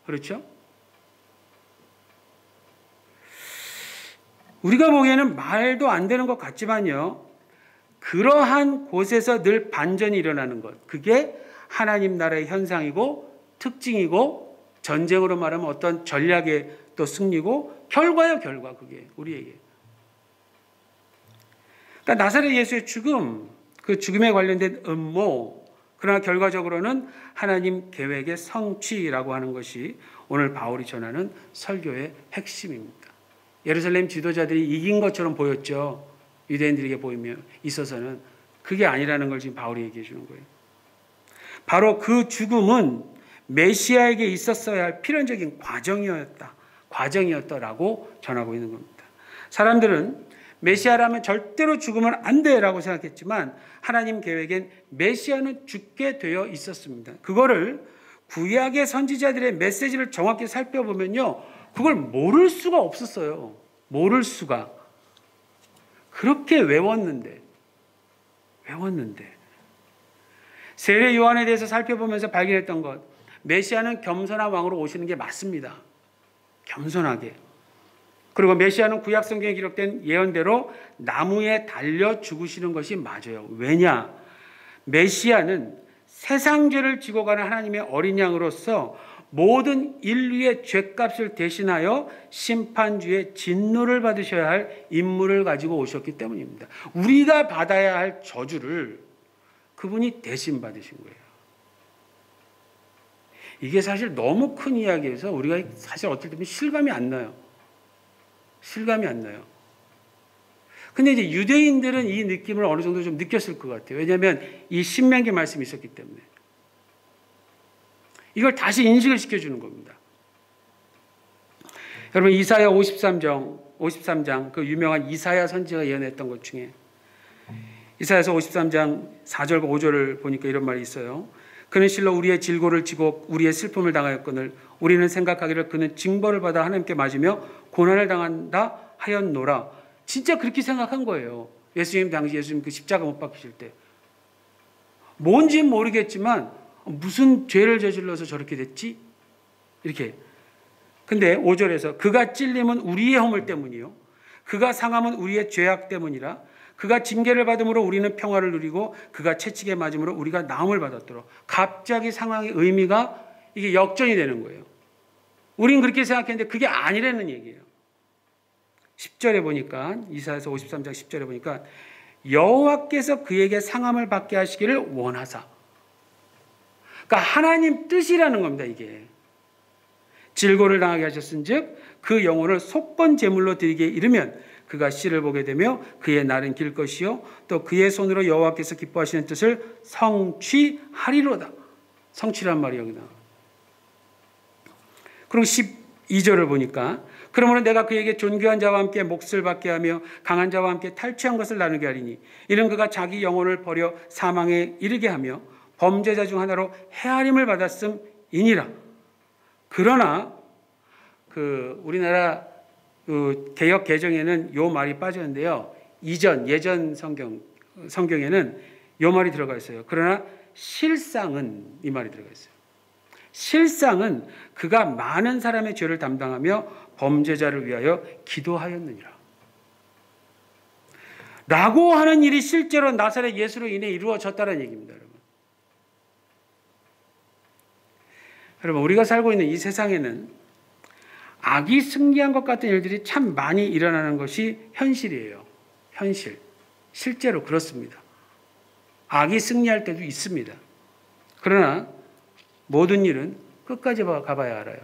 그렇죠? 우리가 보기에는 말도 안 되는 것 같지만요. 그러한 곳에서 늘 반전이 일어나는 것. 그게 하나님 나라의 현상이고 특징이고 전쟁으로 말하면 어떤 전략의 또 승리고 결과요, 결과. 그게 우리에게. 그러니까 나사렛 예수의 죽음, 그 죽음에 관련된 음모, 그러나 결과적으로는 하나님 계획의 성취라고 하는 것이 오늘 바울이 전하는 설교의 핵심입니다. 예루살렘 지도자들이 이긴 것처럼 보였죠. 유대인들에게 보이며 있어서는 그게 아니라는 걸 지금 바울이 얘기해 주는 거예요. 바로 그 죽음은 메시아에게 있었어야 할 필연적인 과정이었다라고 전하고 있는 겁니다. 사람들은 메시아라면 절대로 죽으면 안 돼라고 생각했지만 하나님 계획엔 메시아는 죽게 되어 있었습니다. 그거를 구약의 선지자들의 메시지를 정확히 살펴보면요. 그걸 모를 수가 없었어요. 모를 수가. 그렇게 외웠는데. 세례 요한에 대해서 살펴보면서 발견했던 것. 메시아는 겸손한 왕으로 오시는 게 맞습니다. 겸손하게. 그리고 메시아는 구약 성경에 기록된 예언대로 나무에 달려 죽으시는 것이 맞아요. 왜냐? 메시아는 세상 죄를 지고 가는 하나님의 어린 양으로서 모든 인류의 죄값을 대신하여 심판주의 진노를 받으셔야 할 임무를 가지고 오셨기 때문입니다. 우리가 받아야 할 저주를 그분이 대신 받으신 거예요. 이게 사실 너무 큰 이야기여서 우리가 사실 어떨 때는 실감이 안 나요. 근데 이제 유대인들은 이 느낌을 어느 정도 좀 느꼈을 것 같아요. 왜냐하면 이 신명기 말씀이 있었기 때문에. 이걸 다시 인식을 시켜주는 겁니다. 여러분 이사야 53장 그 유명한 이사야 선지자가 예언했던 것 중에 이사야서 53장 4절과 5절을 보니까 이런 말이 있어요. 그는 실로 우리의 질고를 지고 우리의 슬픔을 당하였거늘 우리는 생각하기를 그는 징벌을 받아 하나님께 맞으며 고난을 당한다 하였노라. 진짜 그렇게 생각한 거예요. 예수님 당시 예수님 그 십자가 못 박히실 때. 뭔지는 모르겠지만 무슨 죄를 저질러서 저렇게 됐지? 이렇게. 근데 5절에서 그가 찔림은 우리의 허물 때문이요. 그가 상함은 우리의 죄악 때문이라. 그가 징계를 받음으로 우리는 평화를 누리고 그가 채찍에 맞음으로 우리가 나음을 받았도록. 갑자기 상황의 의미가 이게 역전이 되는 거예요. 우린 그렇게 생각했는데 그게 아니라는 얘기예요. 10절에 보니까 이사야서 53장 10절에 보니까 여호와께서 그에게 상함을 받게 하시기를 원하사. 그러니까 하나님 뜻이라는 겁니다. 이게. 질고를 당하게 하셨은즉 그 영혼을 속건 제물로 드리게 이르면 그가 씨를 보게 되며 그의 날은 길 것이요 또 그의 손으로 여호와께서 기뻐하시는 뜻을 성취하리로다. 성취란 말이 여기 나와요. 그리고 12절을 보니까 그러므로 내가 그에게 존귀한 자와 함께 몫을 받게 하며 강한 자와 함께 탈취한 것을 나누게 하리니 이는 그가 자기 영혼을 버려 사망에 이르게 하며 범죄자 중 하나로 헤아림을 받았음이니라. 그러나 그 우리나라 그 개역 개정에는 요 말이 빠졌는데요. 예전 성경 성경에는 이 말이 들어가 있어요. 그러나 실상은 이 말이 들어가 있어요. 실상은 그가 많은 사람의 죄를 담당하며 범죄자를 위하여 기도하였느니라. 라고 하는 일이 실제로 나사렛 예수로 인해 이루어졌다는 얘기입니다. 여러분, 우리가 살고 있는 이 세상에는 악이 승리한 것 같은 일들이 참 많이 일어나는 것이 현실이에요. 현실. 실제로 그렇습니다. 악이 승리할 때도 있습니다. 그러나 모든 일은 끝까지 가봐야 알아요.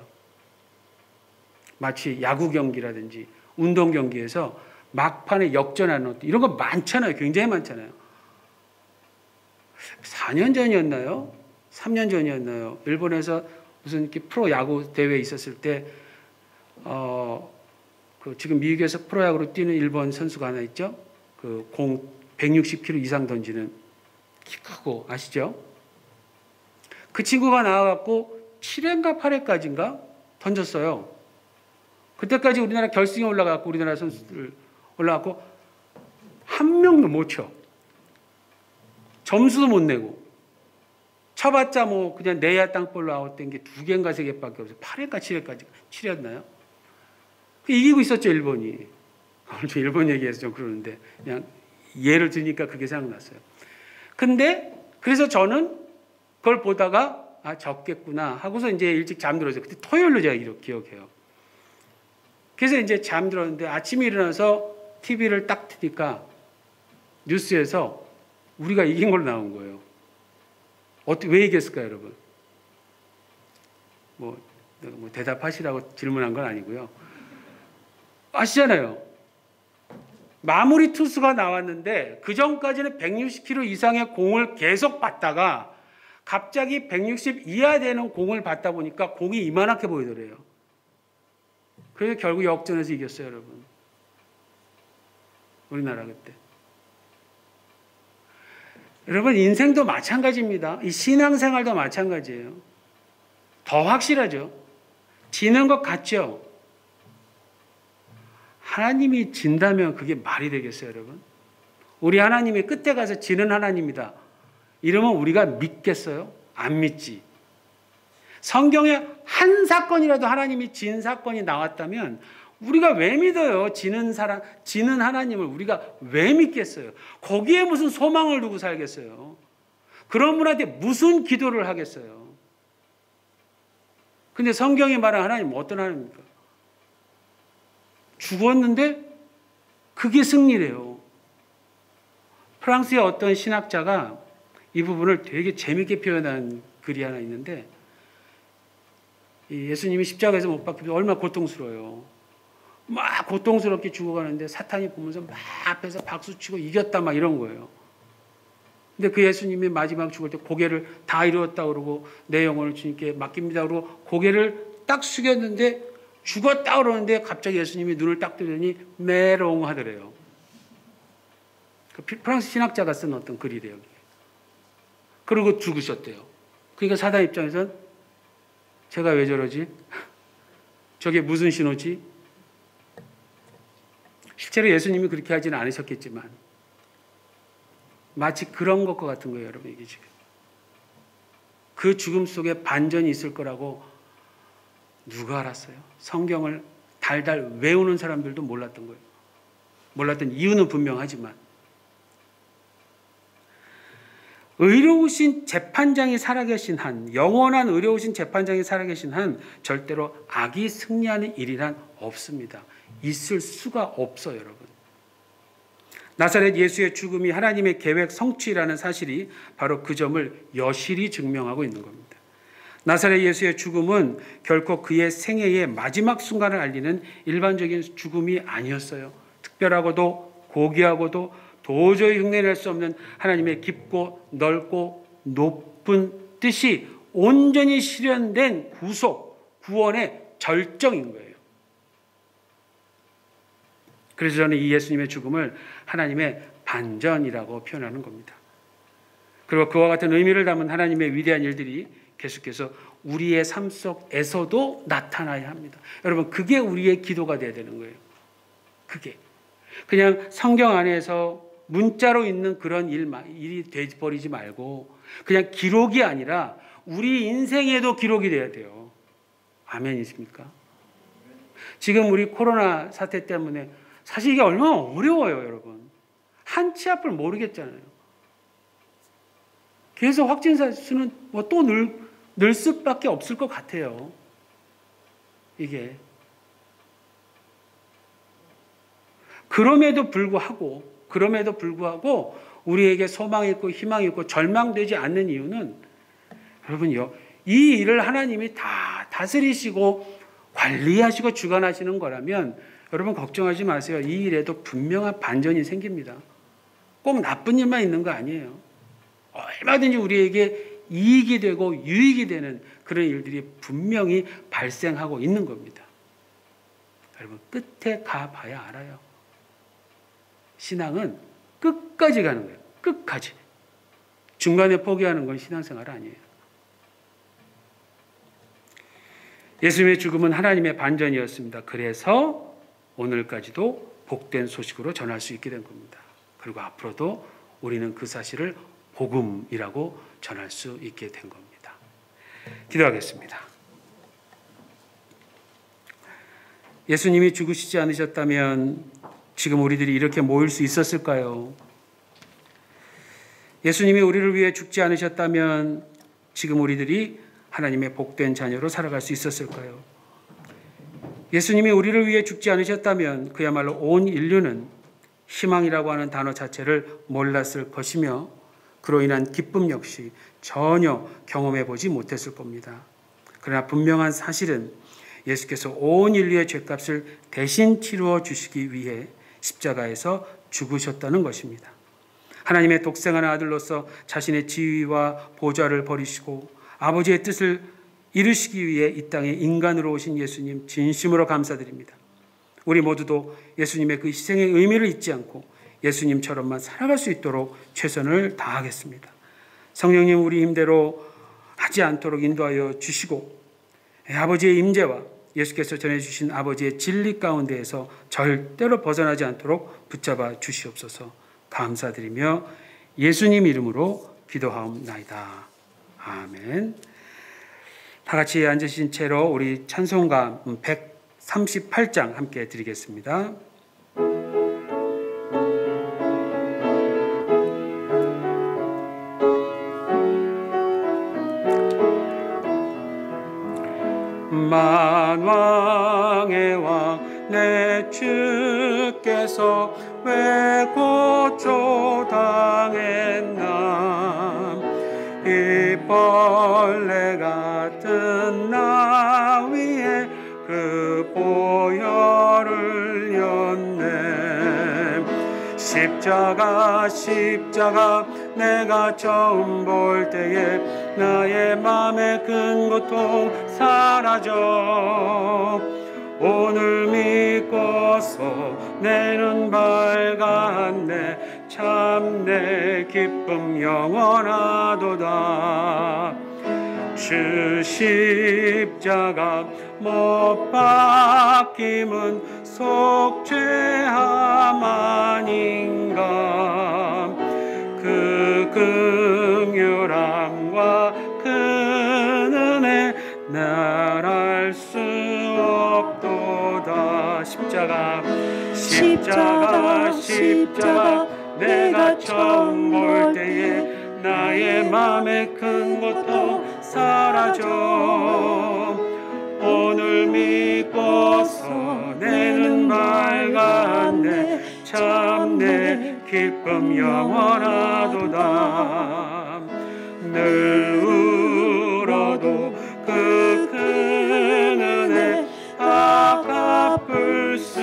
마치 야구 경기라든지 운동 경기에서 막판에 역전하는 것도 이런 거 많잖아요. 굉장히 많잖아요. 4년 전이었나요? 3년 전이었나요? 일본에서 무슨 이렇게 프로 야구 대회 있었을 때 지금 미국에서 프로야구로 뛰는 일본 선수가 하나 있죠. 그 공 160km 이상 던지는 키 크고 아시죠? 그 친구가 나와갖고 7회인가 8회까지인가 던졌어요. 그때까지 우리나라 결승에 올라가고 우리나라 선수들 올라가고 한 명도 못 쳐. 점수도 못 내고 쳐봤자 뭐 그냥 내야 땅볼로 아웃된 게 2개인가 3개밖에 없어요. 8회인가 7회까지 7회였나요? 이기고 있었죠, 일본이. 오늘 저 일본 얘기해서 좀 그러는데 그냥 예를 드니까 그게 생각났어요. 근데 그래서 저는 그걸 보다가 아, 졌겠구나 하고서 이제 일찍 잠들었어요. 그때 토요일로 제가 기억해요. 그래서 이제 잠들었는데 아침에 일어나서 TV를 딱 트니까 뉴스에서 우리가 이긴 걸로 나온 거예요. 왜 이겼을까요, 여러분? 뭐 대답하시라고 질문한 건 아니고요. 아시잖아요. 마무리 투수가 나왔는데 그 전까지는 160km 이상의 공을 계속 받다가 갑자기 160 이하 되는 공을 받다 보니까 공이 이만하게 보이더래요. 그래서 결국 역전해서 이겼어요, 여러분. 우리나라 그때. 여러분, 인생도 마찬가지입니다. 이 신앙생활도 마찬가지예요. 더 확실하죠. 지는 것 같죠? 하나님이 진다면 그게 말이 되겠어요, 여러분? 우리 하나님이 끝에 가서 지는 하나님이다. 이러면 우리가 믿겠어요? 안 믿지. 성경에 한 사건이라도 하나님이 진 사건이 나왔다면 우리가 왜 믿어요? 지는 하나님을 우리가 왜 믿겠어요? 거기에 무슨 소망을 두고 살겠어요? 그런 분한테 무슨 기도를 하겠어요? 근데 성경이 말하는 하나님은 어떤 하나님입니까? 죽었는데 그게 승리래요. 프랑스의 어떤 신학자가 이 부분을 되게 재밌게 표현한 글이 하나 있는데 예수님이 십자가에서 못 박히면서 얼마나 고통스러워요. 막 고통스럽게 죽어가는데 사탄이 보면서 막 앞에서 박수치고 이겼다 막 이런 거예요. 근데 그 예수님이 마지막 죽을 때 고개를 다 이루었다 그러고 내 영혼을 주님께 맡깁니다 그러고 고개를 딱 숙였는데 죽었다 그러는데 갑자기 예수님이 눈을 딱 뜨더니 메롱 하더래요. 그 프랑스 신학자가 쓴 어떤 글이래요. 그러고 죽으셨대요. 그러니까 사단 입장에서는 제가 왜 저러지? 저게 무슨 신호지? 실제로 예수님이 그렇게 하지는 않으셨겠지만 마치 그런 것과 같은 거예요, 여러분. 이게 지금 그 죽음 속에 반전이 있을 거라고 누가 알았어요? 성경을 달달 외우는 사람들도 몰랐던 거예요. 몰랐던 이유는 분명하지만 의로우신 재판장이 살아계신 한, 영원한 의로우신 재판장이 살아계신 한 절대로 악이 승리하는 일이란 없습니다. 있을 수가 없어요, 여러분. 나사렛 예수의 죽음이 하나님의 계획 성취라는 사실이 바로 그 점을 여실히 증명하고 있는 겁니다. 나사렛 예수의 죽음은 결코 그의 생애의 마지막 순간을 알리는 일반적인 죽음이 아니었어요. 특별하고도 고귀하고도 도저히 흉내낼 수 없는 하나님의 깊고 넓고 높은 뜻이 온전히 실현된 구속, 구원의 절정인 거예요. 그래서 저는 이 예수님의 죽음을 하나님의 반전이라고 표현하는 겁니다. 그리고 그와 같은 의미를 담은 하나님의 위대한 일들이 계속해서 우리의 삶 속에서도 나타나야 합니다. 여러분, 그게 우리의 기도가 돼야 되는 거예요. 그게. 그냥 성경 안에서 문자로 있는 그런 일이 돼버리지 말고 그냥 기록이 아니라 우리 인생에도 기록이 돼야 돼요. 아멘이십니까? 지금 우리 코로나 사태 때문에 사실 이게 얼마나 어려워요, 여러분. 한치 앞을 모르겠잖아요. 계속 확진자 수는 뭐 또 늘 수밖에 없을 것 같아요. 이게. 그럼에도 불구하고 우리에게 소망이 있고 희망이 있고 절망되지 않는 이유는 여러분요, 이 일을 하나님이 다 다스리시고 관리하시고 주관하시는 거라면 여러분 걱정하지 마세요. 이 일에도 분명한 반전이 생깁니다. 꼭 나쁜 일만 있는 거 아니에요. 얼마든지 우리에게 이익이 되고 유익이 되는 그런 일들이 분명히 발생하고 있는 겁니다. 여러분 끝에 가봐야 알아요. 신앙은 끝까지 가는 거예요. 끝까지. 중간에 포기하는 건 신앙생활 아니에요. 예수님의 죽음은 하나님의 반전이었습니다. 그래서 오늘까지도 복된 소식으로 전할 수 있게 된 겁니다. 그리고 앞으로도 우리는 그 사실을 복음이라고 전할 수 있게 된 겁니다. 기도하겠습니다. 예수님이 죽으시지 않으셨다면 지금 우리들이 이렇게 모일 수 있었을까요? 예수님이 우리를 위해 죽지 않으셨다면 지금 우리들이 하나님의 복된 자녀로 살아갈 수 있었을까요? 예수님이 우리를 위해 죽지 않으셨다면 그야말로 온 인류는 희망이라고 하는 단어 자체를 몰랐을 것이며 그로 인한 기쁨 역시 전혀 경험해 보지 못했을 겁니다. 그러나 분명한 사실은 예수께서 온 인류의 죄값을 대신 치루어 주시기 위해 십자가에서 죽으셨다는 것입니다. 하나님의 독생하는 아들로서 자신의 지위와 보좌를 버리시고 아버지의 뜻을 이루시기 위해 이 땅에 인간으로 오신 예수님 진심으로 감사드립니다. 우리 모두도 예수님의 그 희생의 의미를 잊지 않고 예수님처럼만 살아갈 수 있도록 최선을 다하겠습니다. 성령님 우리 힘대로 하지 않도록 인도하여 주시고 아버지의 임재와 예수께서 전해주신 아버지의 진리 가운데에서 절대로 벗어나지 않도록 붙잡아 주시옵소서. 감사드리며 예수님 이름으로 기도하옵나이다. 아멘. 다 같이 앉으신 채로 우리 찬송가 138장 함께 드리겠습니다. 만왕의 왕 내 주께서 왜 고초 당했나 이 벌레 같은 나 위에 그 보혈을 였네. 십자가 내가 처음 볼 때에 나의 맘의 큰 고통 사라져. 오늘 믿고서 내 눈 밝았네. 참 내 기쁨 영원하도다. 주 십자가 못 박힘은 속죄함 아닌가. 그 긍휼함과 그 은혜 날 알 수 없도다. 십자가 내가 처음 볼 때에 나의 맘의 큰 고통 사라져. 오늘 믿고서 내 눈 밝았네. 참 내 기쁨 영원하도다. 늘 울어도 그 큰 은혜 다 갚을 수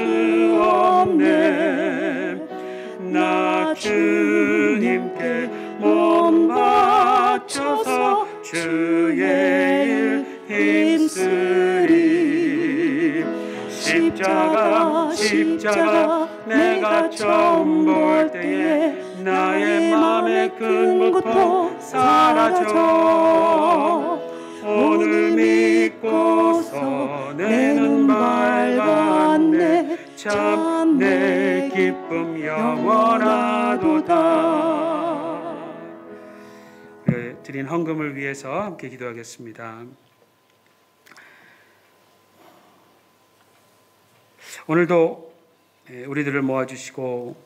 없네. 나 주님께 몸 바쳐서 주의 일 힘쓰리. 십자가 내가 처음 볼 때에 나의 맘의 큰 고통 사라져. 오늘 믿고서 내 눈 밝았네. 참 내 기쁨 영원하도다. 아버지로다. 드린 헌금을 위해서 함께 기도하겠습니다. 오늘도 우리들을 모아주시고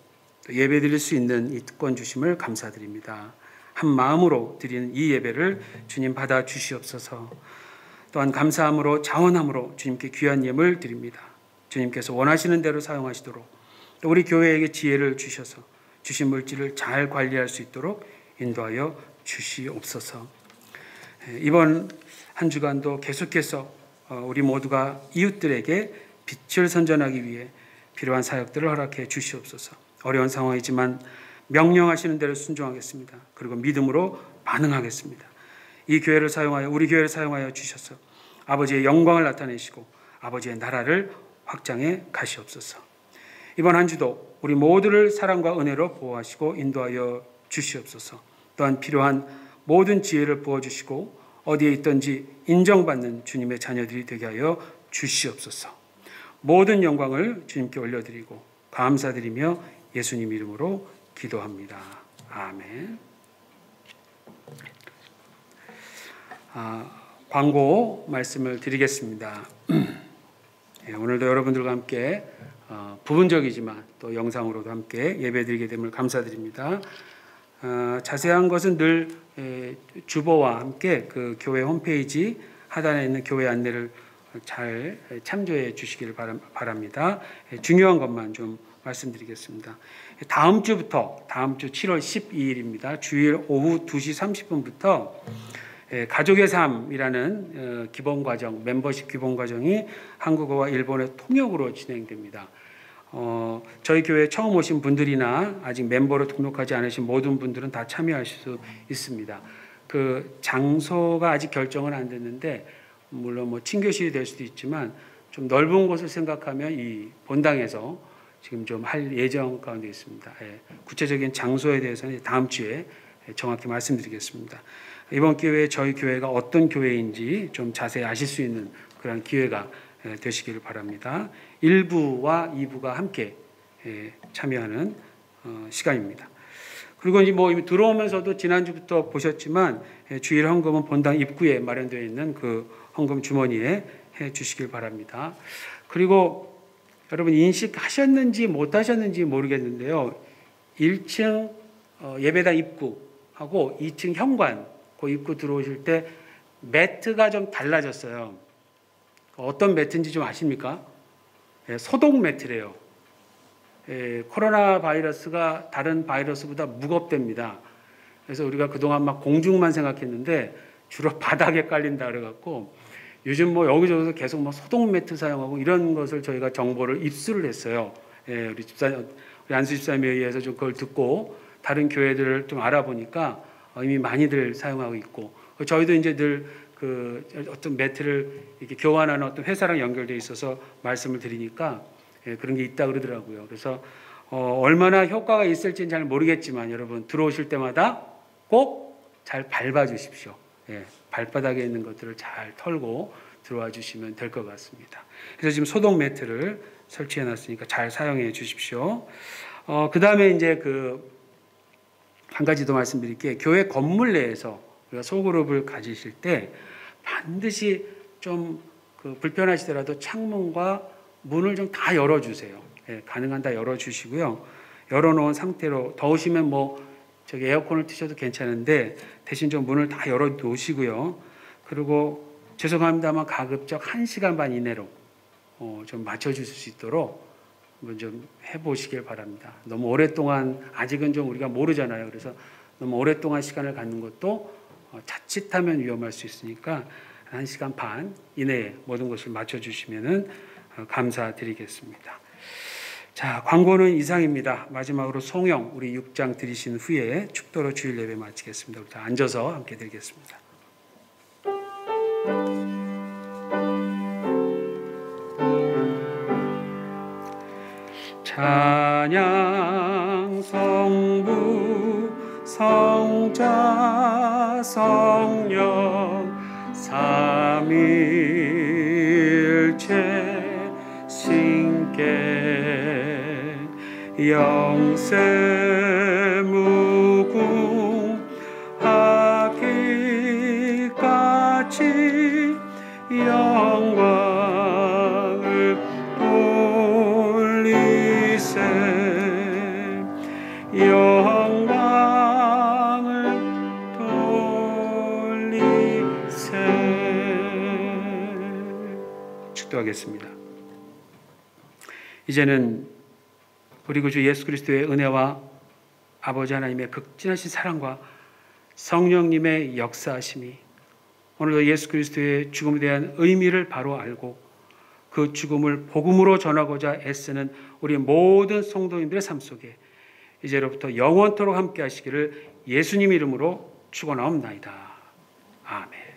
예배드릴 수 있는 이 특권 주심을 감사드립니다. 한 마음으로 드리는 이 예배를 주님 받아 주시옵소서. 또한 감사함으로 자원함으로 주님께 귀한 예물 드립니다. 주님께서 원하시는 대로 사용하시도록 또 우리 교회에게 지혜를 주셔서 주신 물질을 잘 관리할 수 있도록 인도하여 주시옵소서. 이번 한 주간도 계속해서 우리 모두가 이웃들에게 빛을 선전하기 위해 필요한 사역들을 허락해 주시옵소서. 어려운 상황이지만 명령하시는 대로 순종하겠습니다. 그리고 믿음으로 반응하겠습니다. 이 교회를 사용하여 우리 교회를 사용하여 주셔서 아버지의 영광을 나타내시고 아버지의 나라를 확장해 가시옵소서. 이번 한 주도 우리 모두를 사랑과 은혜로 보호하시고 인도하여 주시옵소서. 또한 필요한 모든 지혜를 부어주시고 어디에 있든지 인정받는 주님의 자녀들이 되게 하여 주시옵소서. 모든 영광을 주님께 올려드리고 감사드리며 예수님 이름으로 기도합니다. 아멘. 광고 말씀을 드리겠습니다. 오늘도 여러분들과 함께 부분적이지만 또 영상으로도 함께 예배드리게 됨을 감사드립니다. 자세한 것은 늘 주보와 함께 그 교회 홈페이지 하단에 있는 교회 안내를 잘 참조해 주시기를 바랍니다. 중요한 것만 좀 말씀드리겠습니다. 다음 주부터 다음 주 7월 12일입니다. 주일 오후 2시 30분부터 가족의 삶이라는 기본과정, 멤버십 기본과정이 한국어와 일본어 통역으로 진행됩니다. 저희 교회에 처음 오신 분들이나 아직 멤버로 등록하지 않으신 모든 분들은 다 참여하실 수 있습니다. 그 장소가 아직 결정은 안 됐는데 물론 뭐 친교실이 될 수도 있지만 좀 넓은 곳을 생각하면 이 본당에서 지금 좀 할 예정 가운데 있습니다. 구체적인 장소에 대해서는 다음 주에 정확히 말씀드리겠습니다. 이번 기회에 저희 교회가 어떤 교회인지 좀 자세히 아실 수 있는 그런 기회가 되시기를 바랍니다. 1부와 2부가 함께 참여하는 시간입니다. 그리고 이제 뭐 들어오면서도 지난주부터 보셨지만 주일 헌금은 본당 입구에 마련되어 있는 그 헌금 주머니에 해 주시길 바랍니다. 그리고 여러분 인식하셨는지 못하셨는지 모르겠는데요. 1층 예배당 입구하고 2층 현관 그 입구 들어오실 때 매트가 좀 달라졌어요. 어떤 매트인지 좀 아십니까? 소독 매트래요. 코로나 바이러스가 다른 바이러스보다 무겁답니다. 그래서 우리가 그동안 막 공중만 생각했는데 주로 바닥에 깔린다 그래갖고 요즘 뭐 여기저기서 계속 뭐 소독 매트 사용하고 이런 것을 저희가 정보를 입수를 했어요. 우리 안수 집사님에 의해서 좀 그걸 듣고 다른 교회들을 좀 알아보니까 이미 많이들 사용하고 있고 저희도 이제 늘 그 어떤 매트를 이렇게 교환하는 어떤 회사랑 연결돼 있어서 말씀을 드리니까 그런 게 있다 그러더라고요. 그래서 얼마나 효과가 있을지는 잘 모르겠지만 여러분 들어오실 때마다 꼭 잘 밟아 주십시오. 발바닥에 있는 것들을 잘 털고 들어와 주시면 될 것 같습니다. 그래서 지금 소독 매트를 설치해 놨으니까 잘 사용해 주십시오. 그 다음에 이제 한 가지 더 말씀드릴게요. 교회 건물 내에서 우리가 소그룹을 가지실 때 반드시 좀 불편하시더라도 창문과 문을 좀 다 열어주세요. 가능한 다 열어주시고요. 열어놓은 상태로 더우시면 저기 에어컨을 트셔도 괜찮은데 대신 좀 문을 다 열어놓으시고요. 그리고 죄송합니다만 가급적 1시간 반 이내로 좀 맞춰주실 수 있도록 한번 좀 해보시길 바랍니다. 너무 오랫동안 아직은 좀 우리가 모르잖아요. 그래서 너무 오랫동안 시간을 갖는 것도 자칫하면 위험할 수 있으니까 1시간 반 이내에 모든 것을 맞춰주시면 감사드리겠습니다. 자, 광고는 이상입니다. 마지막으로 송영 우리 6장 드리신 후에 축도로 주일 예배 마치겠습니다. 우리 다 앉아서 함께 드리겠습니다. 찬양 성부 성자 성령 삼위일체 신께 영생 기도하겠습니다. 이제는 우리 구주 예수 그리스도의 은혜와 아버지 하나님의 극진하신 사랑과 성령님의 역사하심이 오늘도 예수 그리스도의 죽음에 대한 의미를 바로 알고 그 죽음을 복음으로 전하고자 애쓰는 우리 모든 성도님들의 삶 속에 이제로부터 영원토록 함께 하시기를 예수님 이름으로 축원하옵나이다. 아멘.